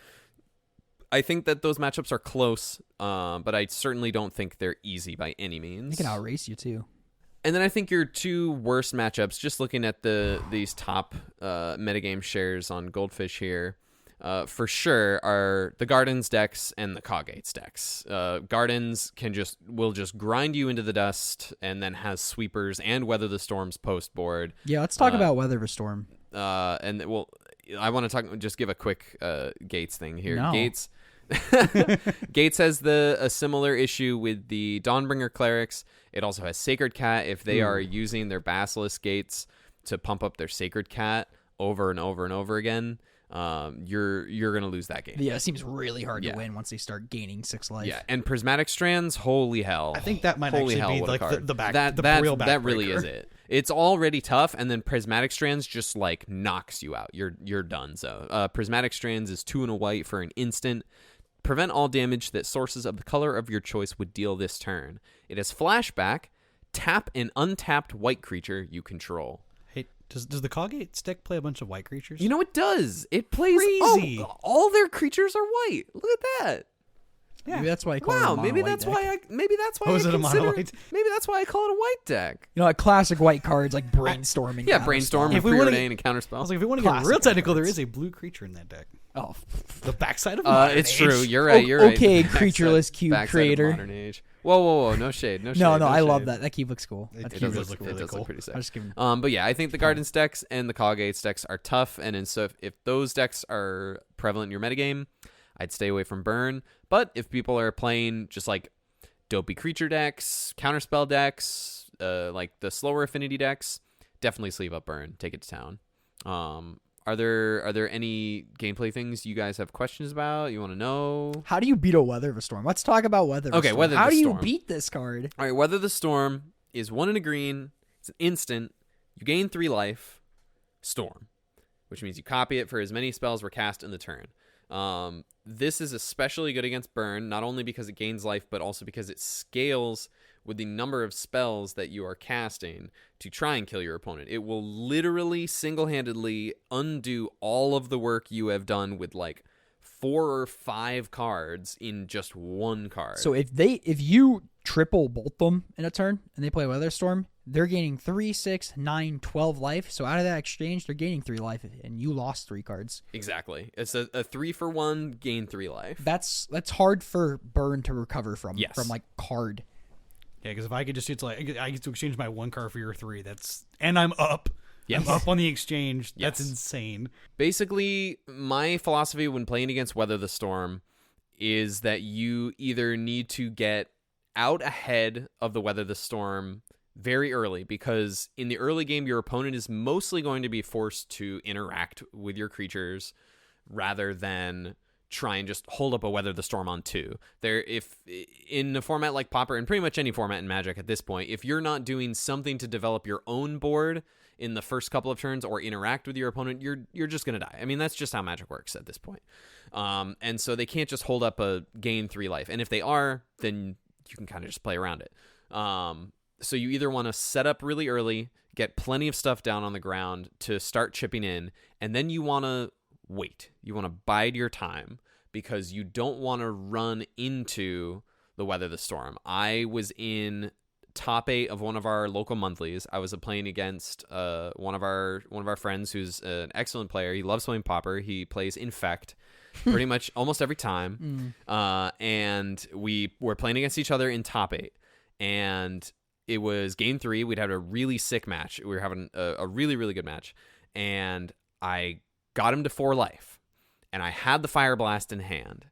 I think that those matchups are close, but I certainly don't think they're easy by any means. They can outrace you too. And then I think your 2 worst matchups, just looking at these top metagame shares on Goldfish here, for sure are the Gardens decks and the Coggates decks. Gardens will just grind you into the dust, and then has sweepers and Weather the Storms post board. Yeah, let's talk about Weather the Storm. And I want to just give a quick Gates thing here. No. Gates has a similar issue with the Dawnbringer clerics. It also has Sacred Cat. If they are using their Basilisk Gates to pump up their Sacred Cat over and over and over again, you're gonna lose that game. Yeah, it seems really hard to win once they start gaining 6 life. Yeah, and Prismatic Strands, holy hell! I think that might actually be like the back. That really is it. It's already tough, and then Prismatic Strands just like knocks you out. You're done. So Prismatic Strands is 2 and a white for an instant. Prevent all damage that sources of the color of your choice would deal this turn. It has flashback. Tap an untapped white creature you control. Hey, does the Coggate's deck play a bunch of white creatures? You know it does. It plays Crazy. all their creatures are white. Look at that. Yeah. Maybe that's why I call it a Wow, mono maybe white that's deck. why Oh, is it a mono white? Maybe that's why I call it a white deck. You know, like classic white cards like brainstorming. Yeah, brainstorm, If we preordain, wanna- and counterspell. I was like, if we want to get Classic real technical, there cards. is a blue creature in that deck. Oh, The backside of Modern It's Age. true. You're right. You're right. okay, Backside- creatureless cube backside of creator. Modern Age. Whoa! No shade. No shade. no, I love shade. that. That cube looks cool. It That does cube look looks really It does cool. look pretty sick. I just give him. But yeah, I think the Gardens decks and the Coggates decks are tough, and so if those decks are prevalent in your metagame, I'd stay away from Burn. But if people are playing just like dopey creature decks, counterspell decks, like the slower affinity decks, definitely sleeve up Burn. Take it to town. Are there any gameplay things you guys have questions about? You want to know? How do you beat a Weather of a Storm? Let's talk about Weather of a Okay, Storm. Weather of How a do you Storm. beat this card? All right, Weather the Storm is 1 and a green. It's an instant. You gain 3 life. Storm, which means you copy it for as many spells were cast in the turn. This is especially good against Burn, not only because it gains life, but also because it scales with the number of spells that you are casting to try and kill your opponent. It will literally single-handedly undo all of the work you have done with like 4 or 5 cards in just 1 card. So if you triple bolt them in a turn and they play Weather Storm, they're gaining 3, 6, 9, 12 life. So out of that exchange, they're gaining 3 life, and you lost 3 cards. Exactly. It's a 3-for-1, gain 3 life. That's hard for Burn to recover from. Yes. From like card. Yeah, because if I could just, it's like I get to exchange my 1 card for your 3. And I'm up. Yes. I'm up on the exchange. That's Yes. insane. Basically, my philosophy when playing against Weather the Storm is that you either need to get out ahead of the Weather the Storm very early, because in the early game, your opponent is mostly going to be forced to interact with your creatures rather than try and just hold up a Weather the Storm on 2. If in a format like Pauper, and pretty much any format in Magic at this point, if you're not doing something to develop your own board in the first couple of turns or interact with your opponent, you're just gonna die. I mean, that's just how Magic works at this point. And so they can't just hold up a gain 3 life. And if they are, then you can kind of just play around it. So you either want to set up really early, get plenty of stuff down on the ground to start chipping in, and then you want to wait. You want to bide your time because you don't want to run into the Weather the Storm. I was in top 8 of one of our local monthlies. I was playing against one of our friends who's an excellent player. He loves playing Pauper. He plays Infect pretty much almost every time. And we were playing against each other in top 8. And it was game 3. We'd had a really sick match. We were having a really, really good match. And I got him to 4 life. And I had the Fire Blast in hand.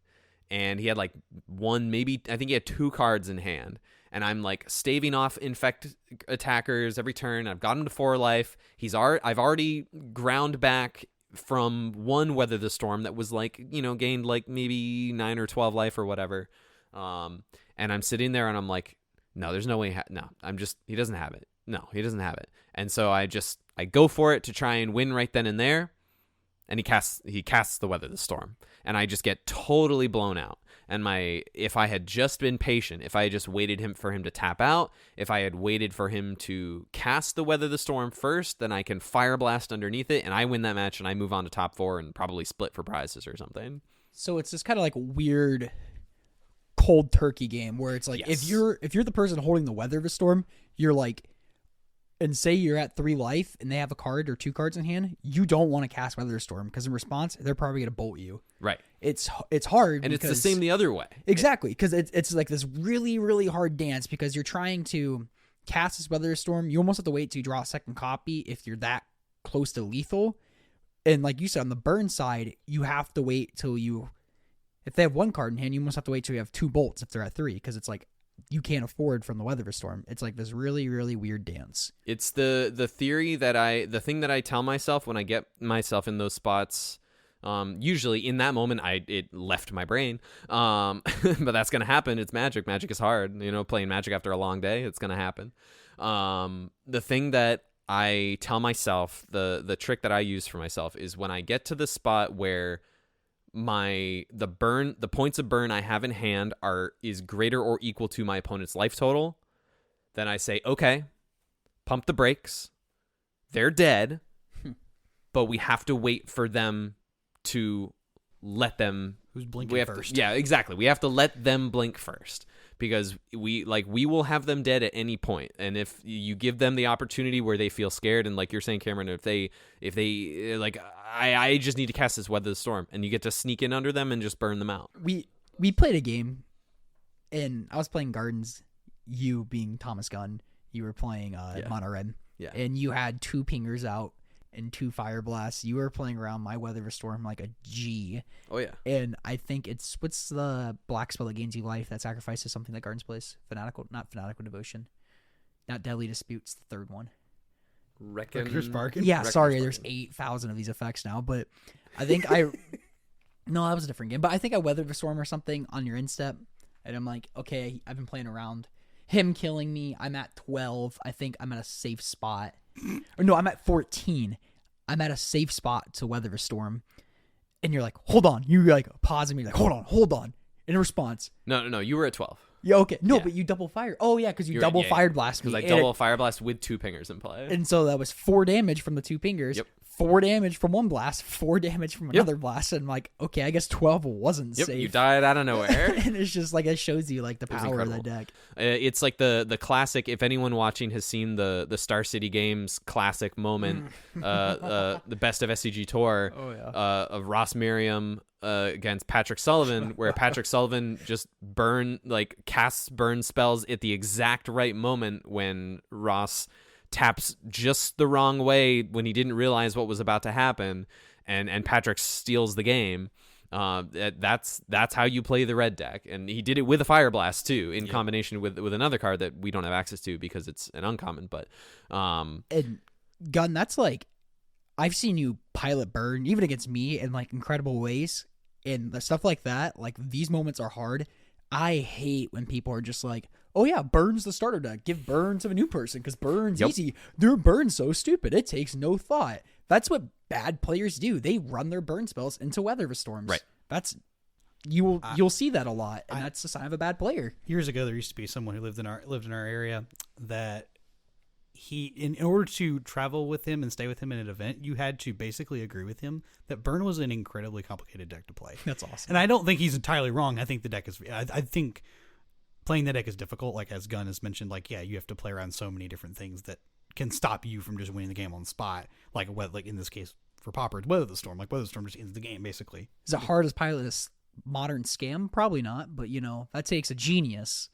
And he had like 1, maybe, I think he had 2 cards in hand. And I'm like staving off Infect attackers every turn. I've got him to 4 life. I've already ground back from 1 Weather the Storm that was like, gained like maybe 9 or 12 life or whatever. And I'm sitting there and I'm like, no, there's no way. He doesn't have it. No, he doesn't have it. And so I go for it to try and win right then and there. And he casts the Weather the Storm. And I just get totally blown out. And if I had just been patient, if I had just waited for him to tap out, if I had waited for him to cast the Weather the Storm first, then I can Fire Blast underneath it, and I win that match, and I move on to top 4 and probably split for prizes or something. So it's this kind of like weird cold turkey game where it's like Yes. if you're the person holding the Weather of a Storm, you're like, and say you're at 3 life and they have a card or 2 cards in hand, you don't want to cast Weather Storm because in response they're probably going to bolt you. Right. It's hard, And it's because, the same the other way. exactly, because it's like this really, really hard dance because you're trying to cast this Weather Storm. You almost have to wait till you draw a second copy if you're that close to lethal. And like you said, on the burn side, you have to wait till if they have 1 card in hand, you almost have to wait till you have 2 bolts if they're at 3, because it's like you can't afford from the Weather Storm. It's like this really, really weird dance. It's the thing that I tell myself when I get myself in those spots. Usually in that moment, it left my brain. But that's gonna happen. It's Magic. Magic is hard. Playing Magic after a long day, it's gonna happen. The thing that I tell myself, the trick that I use for myself is when I get to the spot where the points of burn I have in hand is greater or equal to my opponent's life total, then I say, okay, pump the brakes. they're dead, but we have to wait for them to let them. Who's blinking first? Yeah, exactly. We have to let them blink first because we will have them dead at any point. And if you give them the opportunity where they feel scared, and like you're saying, Cameron, if they like, I just need to cast this Weather the Storm, and you get to sneak in under them and just burn them out. We played a game, and I was playing Gardens. You being Thomas Gunn, you were playing Mono Red, and you had 2 pingers out and 2 fire blasts. You were playing around my Weather of a Storm like a G. Oh yeah. And I think what's the black spell that gains you life that sacrifices something that Gardens plays? Not Fanatical Devotion. Not Deadly Disputes, the third one. Reckoner's Bargain? Yeah, Reckoner's sorry, Bargain. there's 8,000 of these effects now, but I think no, that was a different game. But I think I Weathered the Storm or something on your instep, and I'm like, okay, I've been playing around. Him killing me, I'm at 12. I think I'm at a safe spot. Or no, I'm at 14. I'm at a safe spot to Weather the Storm. And you're like, hold on. You like pausing me, like, hold on. In response. No, you were at 12. Yeah, okay. No, Yeah. but you double fired. Oh, yeah, because you You're double right, fired blast me. Because I And double fire blast with 2 pingers in play. and so that was 4 damage from the 2 pingers. Yep. 4 damage from one blast, 4 damage from another blast, and I'm like, okay, I guess 12 wasn't Yep, safe. you died out of nowhere. And it's just like it shows you like the was power of the incredible. deck. It's like the classic. If anyone watching has seen the Star City Games classic moment, the best of SCG Tour, of Ross Merriam against Patrick Sullivan, where Patrick Sullivan just casts burn spells at the exact right moment when Ross taps just the wrong way when he didn't realize what was about to happen, and Patrick steals the game. That's how you play the red deck, and he did it with a Fire Blast too, in combination with another card that we don't have access to because it's an uncommon. But And Gun, that's like, I've seen you pilot burn even against me in like incredible ways, and the stuff like that. Like these moments are hard. I hate when people are just like, oh yeah, Burn's the starter deck. Give Burn to a new person because Burn's easy. Their Burn's so stupid. It takes no thought. That's what bad players do. They run their burn spells into Weather Storms. Right. That's you'll see that a lot, and that's a sign of a bad player. Years ago, there used to be someone who lived in our area that he, in order to travel with him and stay with him in an event, you had to basically agree with him that Burn was an incredibly complicated deck to play. That's awesome. And I don't think he's entirely wrong. I think the deck is. I think playing the deck is difficult. Like as Gunn has mentioned, like you have to play around so many different things that can stop you from just winning the game on the spot. Like in this case for Pauper, it's Weather the Storm. Like Weather the Storm just ends the game basically. Is it hard as pilot as modern scam? Probably not, but that takes a genius.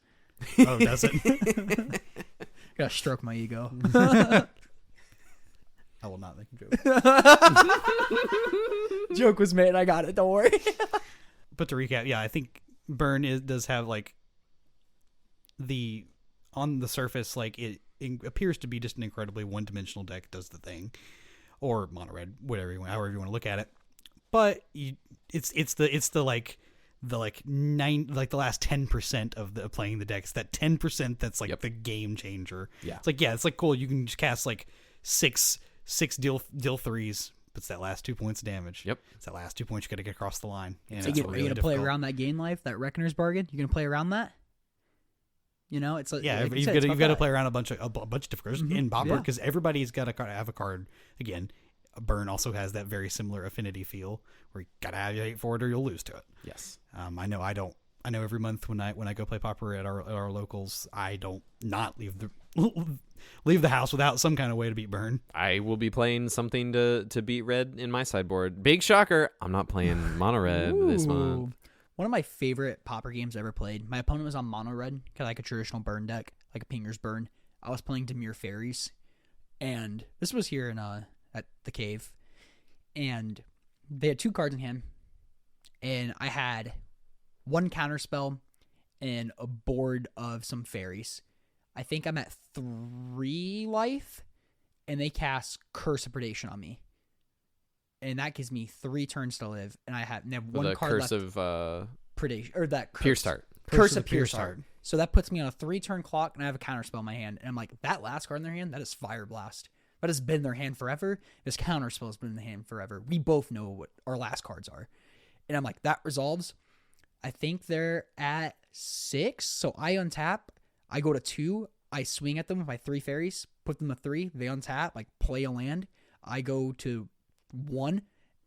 Oh, does it? Gotta stroke my ego. I will not make a joke. Joke was made. I got it. Don't worry. But to recap, I think Burn does have like on the surface, like it appears to be just an incredibly one-dimensional deck. Does the thing, or mono red, however you want to look at it. But it's the last 10% of the playing the decks, that 10% that's like the game changer. Yeah. It's like cool. You can just cast like six deal threes. But it's that last 2 points of damage. Yep. It's that last 2 points you got to get across the line. And So it's are you really gonna play difficult. around that gain life, that Reckoner's Bargain? You gonna play around that? It's like, Yeah, like you you've said, got it's to about play that. around a bunch of different cards in Pauper because everybody's got to have a card. Again, Burn also has that very similar affinity feel where you got to have your 8 forward or you'll lose to it. yes. I know every month when I go play Pauper at our locals, I don't not leave the house without some kind of way to beat Burn. I will be playing something to beat red in my sideboard. Big shocker. I'm not playing mono red this month. Ooh. One of my favorite Pauper games I ever played. My opponent was on mono red, kind of like a traditional burn deck, like a Pinger's Burn. I was playing Demir Fairies, and this was here in at the cave, and they had 2 cards in hand, and I had 1 counter spell and a board of some fairies. I think I'm at 3 life, and they cast Curse of Predation on me. And that gives me 3 turns to live, and I have one The card curse left. of Predation, or that curse. Pierce Tart. Curse of Pierce Tart. So that puts me on a 3-turn clock, and I have a counterspell in my hand. And I'm like, that last card in their hand, that is Fire Blast. That has been in their hand forever. This counterspell has been in the hand forever. We both know what our last cards are. And I'm like, that resolves. I think they're at 6, so I untap. I go to 2. I swing at them with my 3 fairies, put them to 3, they untap, like play a land. I go to 1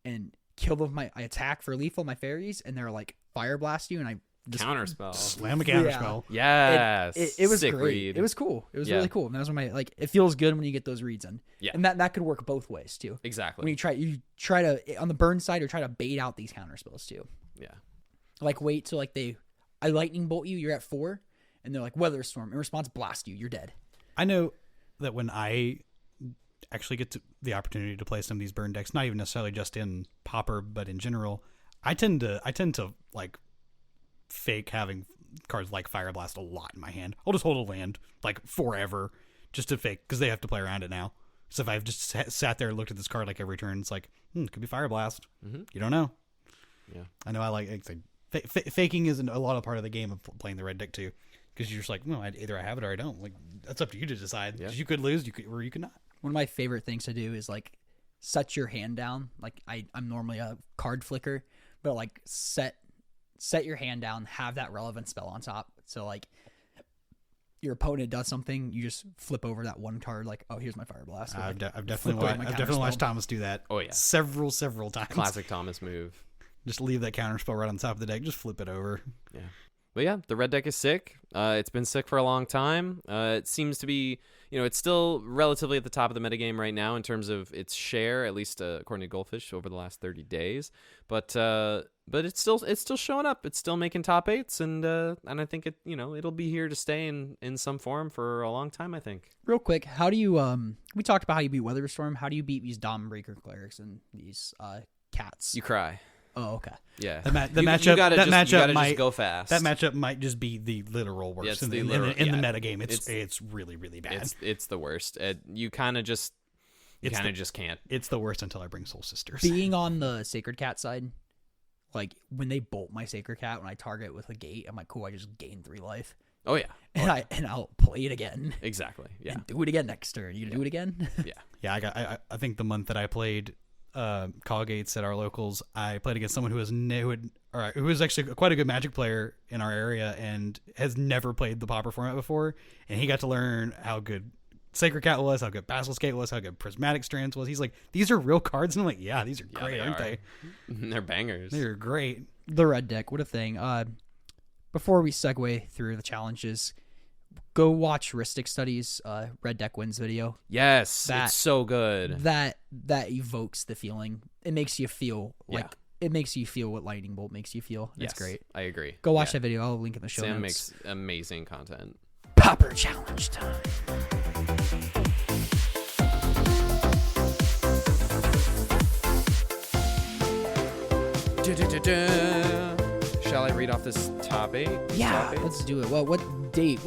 and kill them. I attack for lethal my fairies, and they're like fire blast you, and I just Counterspell. Slam a counterspell. Yes. It was Sick great. read. It was cool. It was Yeah. really cool. And that was when it feels good when you get those reads in. Yeah. And that could work both ways too. Exactly. When you try to on the burn side or try to bait out these counterspells too. Yeah. Like wait till I lightning bolt you, you're at 4, and they're like weather storm. In response, blast you, you're dead. I know that when I actually get to the opportunity to play some of these burn decks, not even necessarily just in Pauper, but in general, I tend to like fake having cards like Fire Blast a lot in my hand. I'll just hold a land like forever just to fake, because they have to play around it now. So if I've just sat there and looked at this card like every turn, it's like, it could be Fire Blast. Mm-hmm. You don't know. Yeah. I know I like faking isn't a lot of part of the game of playing the red deck too, because you're just like, no, either I have it or I don't. Like, that's up to you to decide. Yeah. 'Cause you could lose, or you could not. One of my favorite things to do is like set your hand down. Like I'm normally a card flicker, but like set your hand down, have that relevant spell on top. So like your opponent does something, you just flip over that one card. Like, oh, here's my Fire Blast. I've Flip definitely over my watched counterspell. Thomas do that. Oh, yeah. several times. Classic Thomas move. Just leave that counter spell right on top of the deck. Just flip it over. Yeah. But yeah, the red deck is sick. It's been sick for a long time. It seems to be, it's still relatively at the top of the metagame right now in terms of its share, at least according to Goldfish over the last 30 days. But it's still showing up. It's still making top 8s, and I think it'll be here to stay in some form for a long time, I think. Real quick, how do you we talked about how you beat Weatherstorm. How do you beat these Dawnbreaker clerics and these cats? You cry. Oh, okay. Yeah. The You matchup. gotta That just, you matchup gotta might just go fast. That matchup might just be the literal worst Yeah, it's in the the literal- in the yeah. metagame. It's really really bad. It's the worst. You kind of just can't. It's the worst until I bring Soul Sisters. Being on the Sacred Cat side, like when they bolt my Sacred Cat when I target with a gate, I'm like, cool, I just gained 3 life. Oh yeah. And I'll play it again. Exactly. Yeah. And do it again next turn. You do it again? Yeah. Yeah, I think the month that I played Call Gates at our locals, I played against someone who was actually quite a good Magic player in our area and has never played the Pauper format before, and he got to learn how good Sacred Cat was, how good Basilisk Gate was, how good Prismatic Strands was. He's like, these are real cards, and I'm like, yeah, these are great, aren't they? They're bangers. They're great. The red deck, what a thing. Before we segue through the challenges, go watch Rhystic Studies Red Deck Wins video. Yes, it's so good. That evokes the feeling. It makes you feel like it makes you feel what Lightning Bolt makes you feel. It's great. I agree. Go watch that video. I'll link in the show Sam notes. makes amazing content. Pauper challenge time. Shall I read off this top 8? Yeah, Top eights? let's do it. Well, what date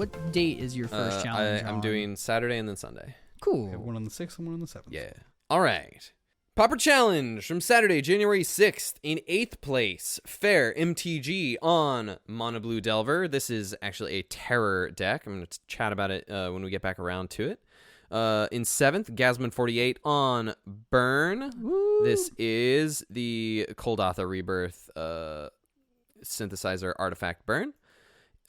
is your first challenge? I'm on? doing Saturday and then Sunday. Cool. We have one on the 6th and one on the 7th. Yeah. All right. Pauper Challenge from Saturday, January 6th. In 8th place, Fair MTG on Mono Blue Delver. This is actually a terror deck. I'm going to chat about it when we get back around to it. In 7th, Gasman 48 on Burn. Woo. This is the Kuldotha Rebirth synthesizer artifact Burn.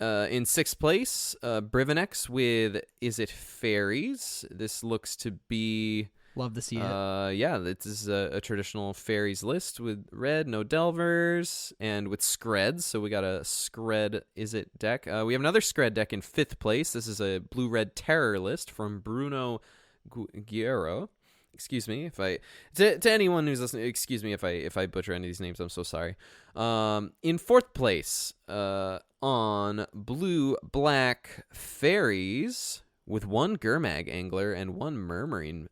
In 6th place, Brivinex with Is It Fairies? This looks to be... Love to see it. Yeah, this is a traditional fairies list with red, no delvers, and with Screds. So we got a Scred Is It deck. We have another Scred deck in 5th place. This is a blue-red terror list from Bruno Guerrero. Excuse me if I to anyone who's listening. Excuse me if I butcher any of these names. I'm so sorry. In 4th place, on blue-black fairies with one Gurmag Angler and one Murmuring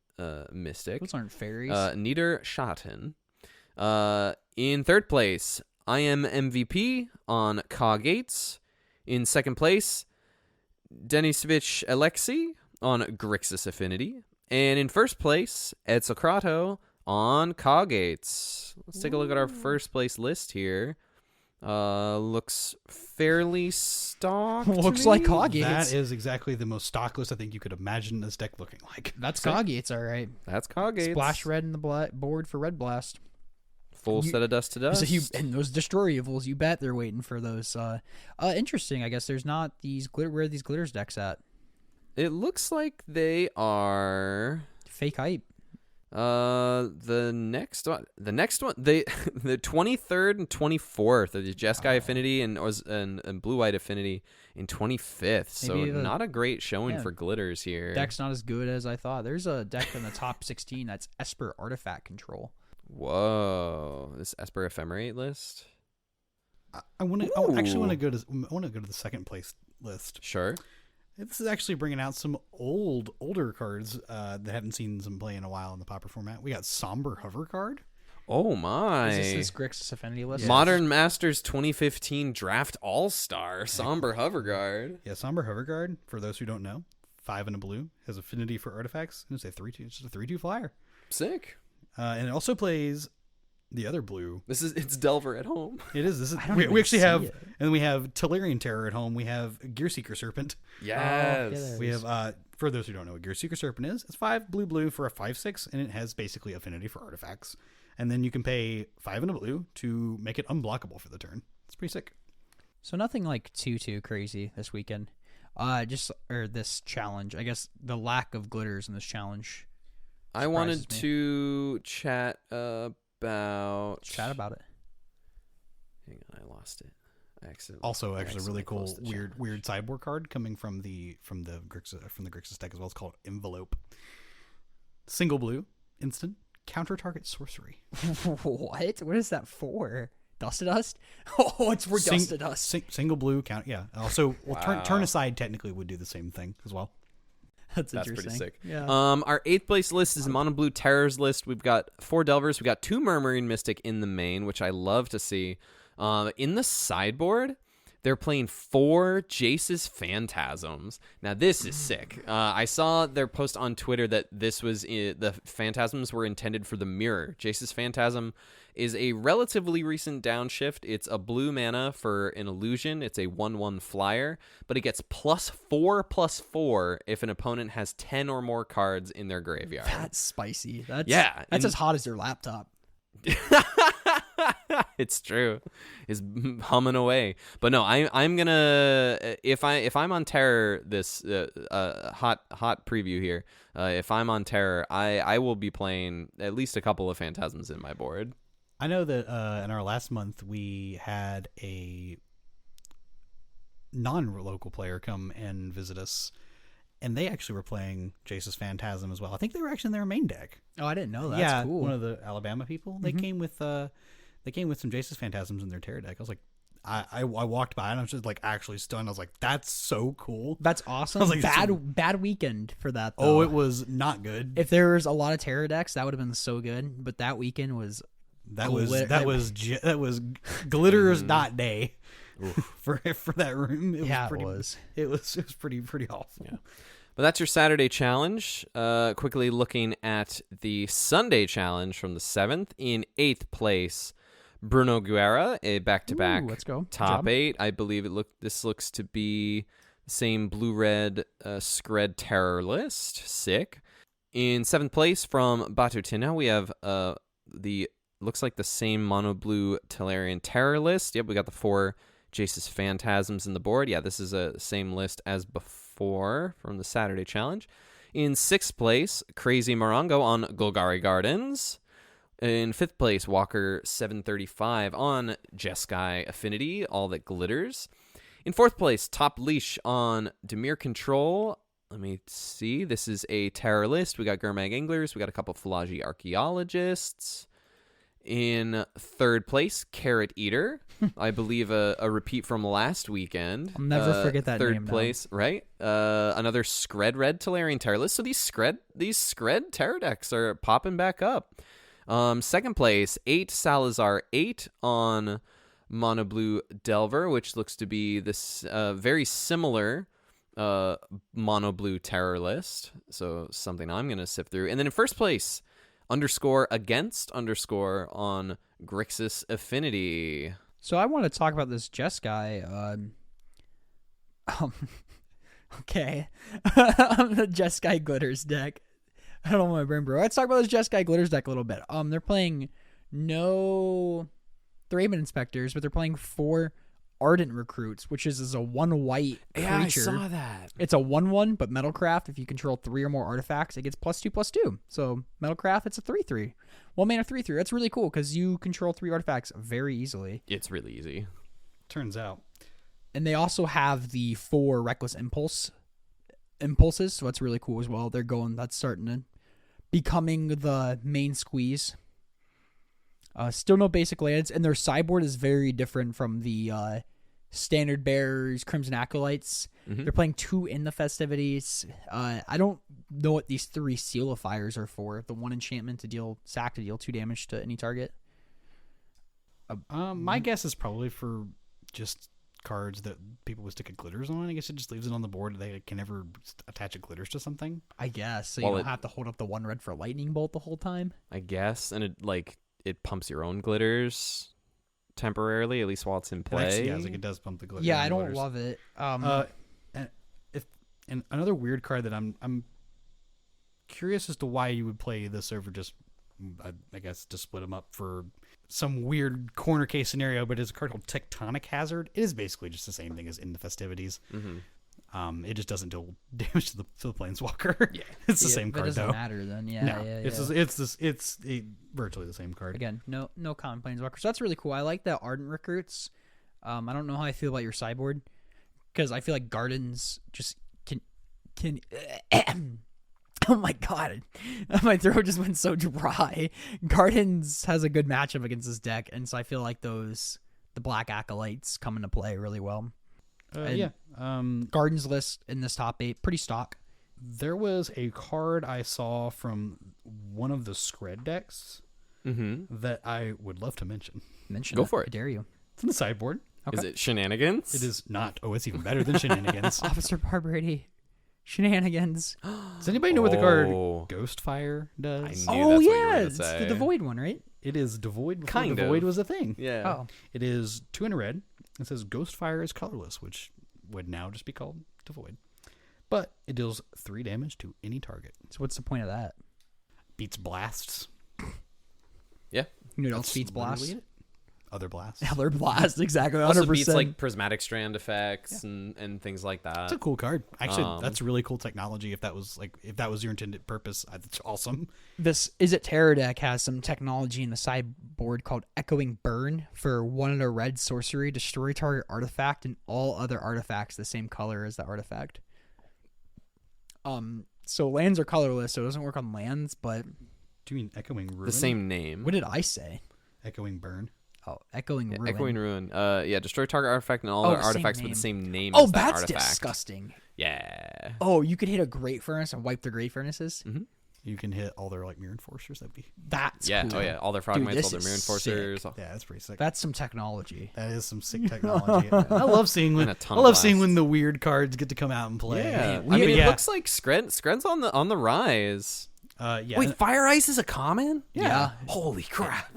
Mystic. Those aren't fairies. Nieder Schatten. In 3rd place, I Am MVP on Ka Gates. In 2nd place, Denisovich Alexei on Grixis Affinity. And in 1st place, Ed Socrato on Ka Gates. Let's take a look at our 1st place list here. Looks fairly stocked. Looks to like me. Ka Gates. That is exactly the most stock list I think you could imagine this deck looking like. That's Ka Gates, all right. That's Ka Gates. Splash red in the board for Red Blast. Full set of dust to dust. And those Destroy Evils, you bet they're waiting for those. Interesting. I guess there's not these glitter. Where are these glitters decks at? It looks like they are Fake hype. the next one, they the 23rd and 24th of the Jeskai Affinity and Blue White Affinity in 25th. So Maybe not a great showing for glitters here. Deck's not as good as I thought. There's a deck in the top 16 that's Esper Artifact Control. Whoa, this Esper Ephemerate list. I actually want to go to the second place list. Sure. This is actually bringing out some older cards that haven't seen some play in a while in the Pauper format. We got Somber Hover card. Oh my! Is this Grixis Affinity list? Yes. Modern Masters 2015 Draft All-Star Somber Hover Guard. Yeah, Somber Hover guard. For those who don't know, 5 and a blue, has affinity for artifacts, and it's a 3/2. It's just a 3/2 flyer. Sick. And it also plays the other blue. It's Delver at home. It is. This is. I don't We even actually see have, it. and we have Tellurian Terror at home. We have Gearseeker Serpent. Yes. yeah, We have, for those who don't know what Gearseeker Serpent is, it's 5 blue for a 5/6, and it has basically affinity for artifacts. And then you can pay 5 and a blue to make it unblockable for the turn. It's pretty sick. So nothing like too crazy this weekend. This challenge. I guess the lack of glitters in this challenge. I wanted surprises me. to chat about. Chat about it. Hang on, I lost it. I accidentally. Also, actually, a really accidentally cool closed the weird challenge. sideboard card coming from the Grixis deck as well. It's called Envelope. Single blue, instant, counter target sorcery. What? What is that for? Dust to Dust? Oh, it's for Dust to Dust. Single blue count. Yeah. Also, Wow. turn aside technically would do the same thing as well. That's That's interesting. pretty sick. Yeah. Our 8th place list is Mono Blue Terrors list. We've got 4 Delvers. We got 2 Murmuring Mystic in the main, which I love to see. In the sideboard, they're playing 4 Jace's Phantasms. Now, this is sick. I saw their post on Twitter that the Phantasms were intended for the mirror. Jace's Phantasm is a relatively recent downshift. It's a blue mana for an illusion. It's a 1/1 flyer, but it gets +4/+4 if an opponent has 10 or more cards in their graveyard. That's spicy. That's and- as hot as their laptop. It's true. Is humming away. But no, I'm gonna if I'm on Terror this hot preview here. If I'm on Terror, I will be playing at least a couple of Phantasms in my board. I know that in our last month we had a non-local player come and visit us, and they actually were playing Jace's Phantasm as well. I think they were actually in their main deck. Oh, I didn't know that. yeah, That's cool. one of the Alabama people. They came with some Jace's Phantasms in their Terror deck. I was like, I walked by and I was just like actually stunned. I was like, that's so cool. That's awesome. I was like, bad weekend for that, though. Oh, it was not good. If there was a lot of Terror decks, that would have been so good. But that weekend was That was glitters dot day for that room. It was pretty awful. Yeah. But that's your Saturday challenge. Quickly looking at the Sunday challenge from the 7th. In 8th place, Bruno Guerra, a back-to-back Ooh, let's go. Good top job. 8. I believe this looks to be the same blue-red Scred Terror list. Sick. In 7th place from Batutina, we have looks like the same mono-blue Tellurian Terror list. Yep, we got the 4 Jace's Phantasms in the board. Yeah, this is the same list as before from the Saturday challenge. In 6th place, Crazy Morongo on Golgari Gardens. In 5th place, Walker 735 on Jeskai Affinity, All That Glitters. In 4th place, Top Leash on Dimir Control. Let me see. This is a terror list. We got Gurmag Anglers. We got a couple Philology Archaeologists. In 3rd place, Carrot Eater. I believe a repeat from last weekend. I'll never forget that 3rd name now. place, right? Another Scred Red Tellurian Terror list. So these Scred Terror decks are popping back up. 2nd place, 8 Salazar 8 on Mono Blue Delver, which looks to be this very similar Mono Blue Terror list. So something I'm going to sift through. And then in 1st place, _against_ on Grixis Affinity. So I want to talk about this Jeskai. Okay. The Jeskai Glitters deck. I don't know my brain, bro. Let's talk about this Jeskai Glitters deck a little bit. They're playing no Thraben Inspectors, but they're playing 4 Ardent Recruits, which is a 1 white creature. Yeah, I saw that. It's a 1/1, but Metalcraft, if you control 3 or more artifacts, it gets +2/+2. So Metalcraft, it's a 3/3. 1 mana 3/3. That's really cool because you control 3 artifacts very easily. It's really easy. Turns out. And they also have the 4 Reckless Impulses, so that's really cool as well. That's starting to becoming the main squeeze. Still no basic lands, and their sideboard is very different from the standard bears, Crimson Acolytes. Mm-hmm. They're playing 2 in the festivities. I don't know what these 3 Sealifiers are for. The 1 enchantment to deal 2 damage to any target. My guess is probably for just cards that people would stick a glitters on. I guess it just leaves it on the board. They can never attach a glitters to something. I guess so. You don't have to hold up the 1 red for lightning bolt the whole time. I guess, and it pumps your own glitters temporarily, at least while it's in play. Yeah, it does pump the glitters. Yeah, I don't love it. And another weird card that I'm curious as to why you would play this over just, I guess, to split them up for some weird corner case scenario, but it's a card called Tectonic Hazard. It is basically just the same thing as in the festivities. Mm-hmm. It just doesn't deal damage to the Planeswalker. Yeah, it's the same card though. It doesn't though. matter then. Yeah, No, yeah. it's virtually the same card. Again, no common Planeswalker. So that's really cool. I like the Ardent Recruits. I don't know how I feel about your sideboard because I feel like Gardens just can. Oh my god, my throat just went so dry. Gardens has a good matchup against this deck, and so I feel like the Black Acolytes come into play really well. Gardens list in this top 8, pretty stock. There was a card I saw from one of the Scred decks that I would love to mention. Go for it. I dare you. It's in the sideboard. Okay. Is it Shenanigans? It is not. Oh, it's even better than Shenanigans. Officer Barbrady. Shenanigans. Does anybody know what the card Ghostfire does? I knew that's what you were gonna it's say. the Devoid one, right? It is Devoid before Kind Devoid of. was a thing. Yeah. Oh, It is 2 in a red. It says Ghostfire is colorless, which would now just be called Devoid. But it deals 3 damage to any target. so what's the point of that? Beats blasts. Yeah. You know, don't beats literally blast. it. Other blasts. Other blast, exactly. 100%. Also beats like prismatic strand effects and things like that. It's a cool card. Actually, that's really cool technology. If that was your intended purpose, that's awesome. This Is It Terror deck has some technology in the sideboard called Echoing Burn for 1 and a red sorcery. Destroy target artifact and all other artifacts the same color as the artifact. So lands are colorless, so it doesn't work on lands, but Do you mean Echoing Ruin? The same name. what did I say? Echoing Burn. Oh, Echoing Ruin. Echoing Ruin. Destroy target artifact and all Oh, other same artifacts name. with the same name Oh, as that that's artifact. disgusting. Yeah. Oh, you could hit a Great Furnace and wipe the Great Furnaces? Mm-hmm. You can hit all their Mirror Enforcers. That'd be That's Yeah. cool. Oh, yeah. All their fragments, this all their is mirror enforcers. yeah, that's pretty sick. That's some technology. That is some sick technology. I love seeing when And a ton of the weird cards get to come out and play. Yeah. Man, I mean, yeah. it looks like Skren's on the rise. Yeah. Wait, Fire Ice is a common? Yeah. Holy crap.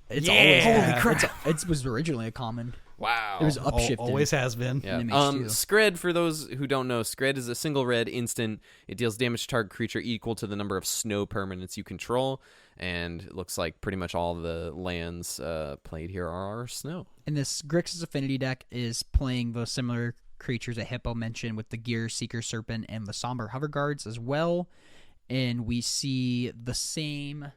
It's Yeah. always Holy crap. It was originally a common. Wow. It was upshifted. Always has been. Yeah. in MH2. Skred, for those who don't know, Skred is a single red instant. It deals damage to target creature equal to the number of snow permanents you control, and it looks like pretty much all the lands played here are snow. And this Grixis Affinity deck is playing those similar creatures that Hippo mentioned with the Gear Seeker Serpent and the Somber Hover Guards as well. And we see the same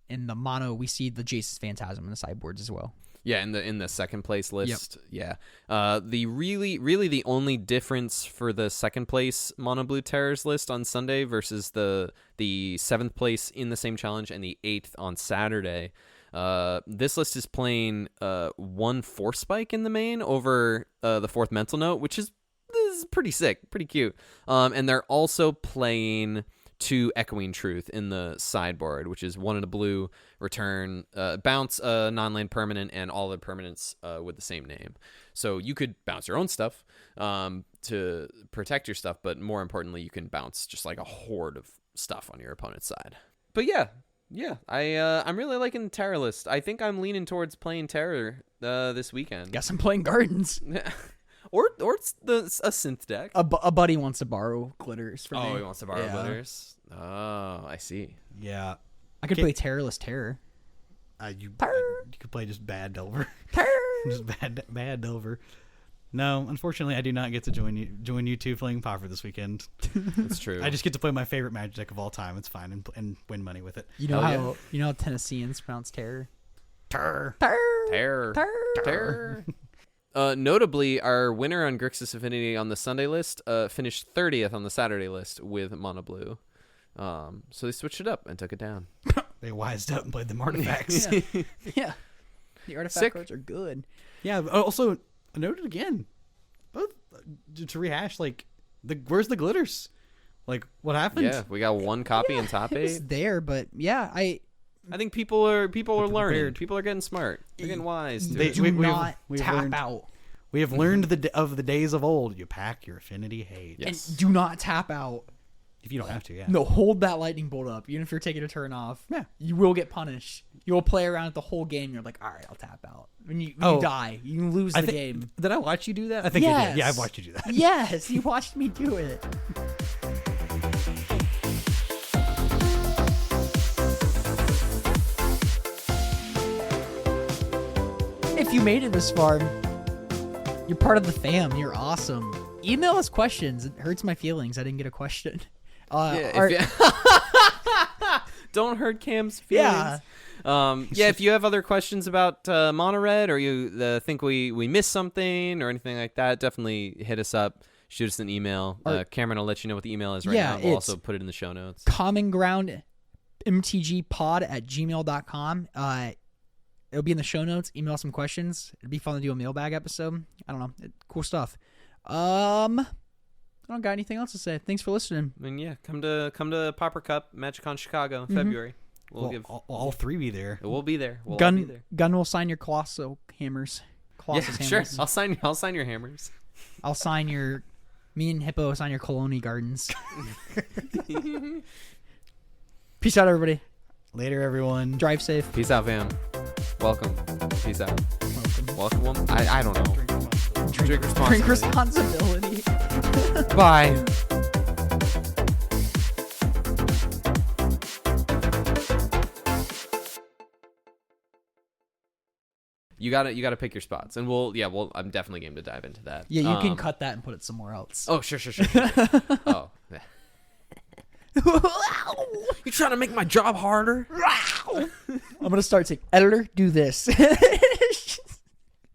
in the mono. We see the Jace's Phantasm in the sideboards as well. Yeah, in the second place list. Yep. Yeah. The really the only difference for the second place Mono Blue Terrors list on Sunday versus the 7th place in the same challenge and the 8th on Saturday. This list is playing 1 Force Spike in the main over the 4th Mental Note, which is pretty sick, pretty cute. And they're also playing 2 Echoing Truth in the sideboard, which is 1 in a blue, return, bounce a non-land permanent and all the permanents with the same name. So you could bounce your own stuff to protect your stuff, but more importantly, you can bounce just like a horde of stuff on your opponent's side. But yeah, I'm really liking the Terror list. I think I'm leaning towards playing Terror this weekend. Guess I'm playing Gardens. Or it's a synth deck. A buddy wants to borrow glitters from me. Oh, he wants to borrow Yeah. glitters. Oh, I see. Yeah. I could play Terrorless Terror. You could play just bad Delver. Terror! Just bad over. No, unfortunately, I do not get to join you two playing Pauper this weekend. That's true. I just get to play my favorite Magic deck of all time. It's fine and win money with it. You know Hell how Tennesseans pronounce terror? Turr. Terror. Notably, our winner on Grixis Affinity on the Sunday list finished 30th on the Saturday list with Mono Blue. So they switched it up and took it down. They wised up and played the artifacts. Yeah. The artifact Sick. cards are good. Yeah. Also, noted again, both to rehash, like, where's the glitters? Like, what happened? Yeah, we got one copy in top It's 8. there, but yeah, I think people are learning. prepared. People are getting smart. They're getting wise. To They- it. do we've not learned- tap out. We have learned of the days of old. You pack your affinity hate. Yes. And do not tap out. If you don't have to, yeah. No, hold that lightning bolt up. Even if you're taking a turn off, Yeah. you will get punished. You will play around it the whole game. You're like, all right, I'll tap out. When you die, you lose the game. Did I watch you do that? I think you did. Yeah, Yes. I've watched you do that. Yes, you watched me do it. If you made it this far, you're part of the fam. You're awesome. Email us questions. It hurts my feelings. I didn't get a question. Don't hurt Cam's feelings. Yeah. If you have other questions about Mono Red, or you think we missed something or anything like that, definitely hit us up. Shoot us an email. Cameron will let you know what the email is right Yeah, now. We'll it's also put it in the show notes. Common Ground mtgpod@gmail.com. It'll be in the show notes. Email some questions. It'd be fun to do a mailbag episode. I don't know. Cool stuff. I don't got anything else to say. Thanks for listening. I mean, yeah, come to Pauper Cup, MagicCon Chicago in February. We'll give all three be there. We'll be there. We'll all be there. Gun will sign your Colosso hammers. Colossus Yeah, sure. hammers. I'll sign your hammers. I'll sign your. Me and Hippo sign your Colony Gardens. Peace out, everybody. Later, everyone. Drive safe. Peace out, fam. Welcome. Peace out. Welcome. I don't know. Drink responsibly. Drink responsibility. Bye. You gotta pick your spots, and I'm definitely game to dive into that. Yeah, you can cut that and put it somewhere else. Oh, sure. Oh, you trying to make my job harder? I'm gonna start saying, editor, do this.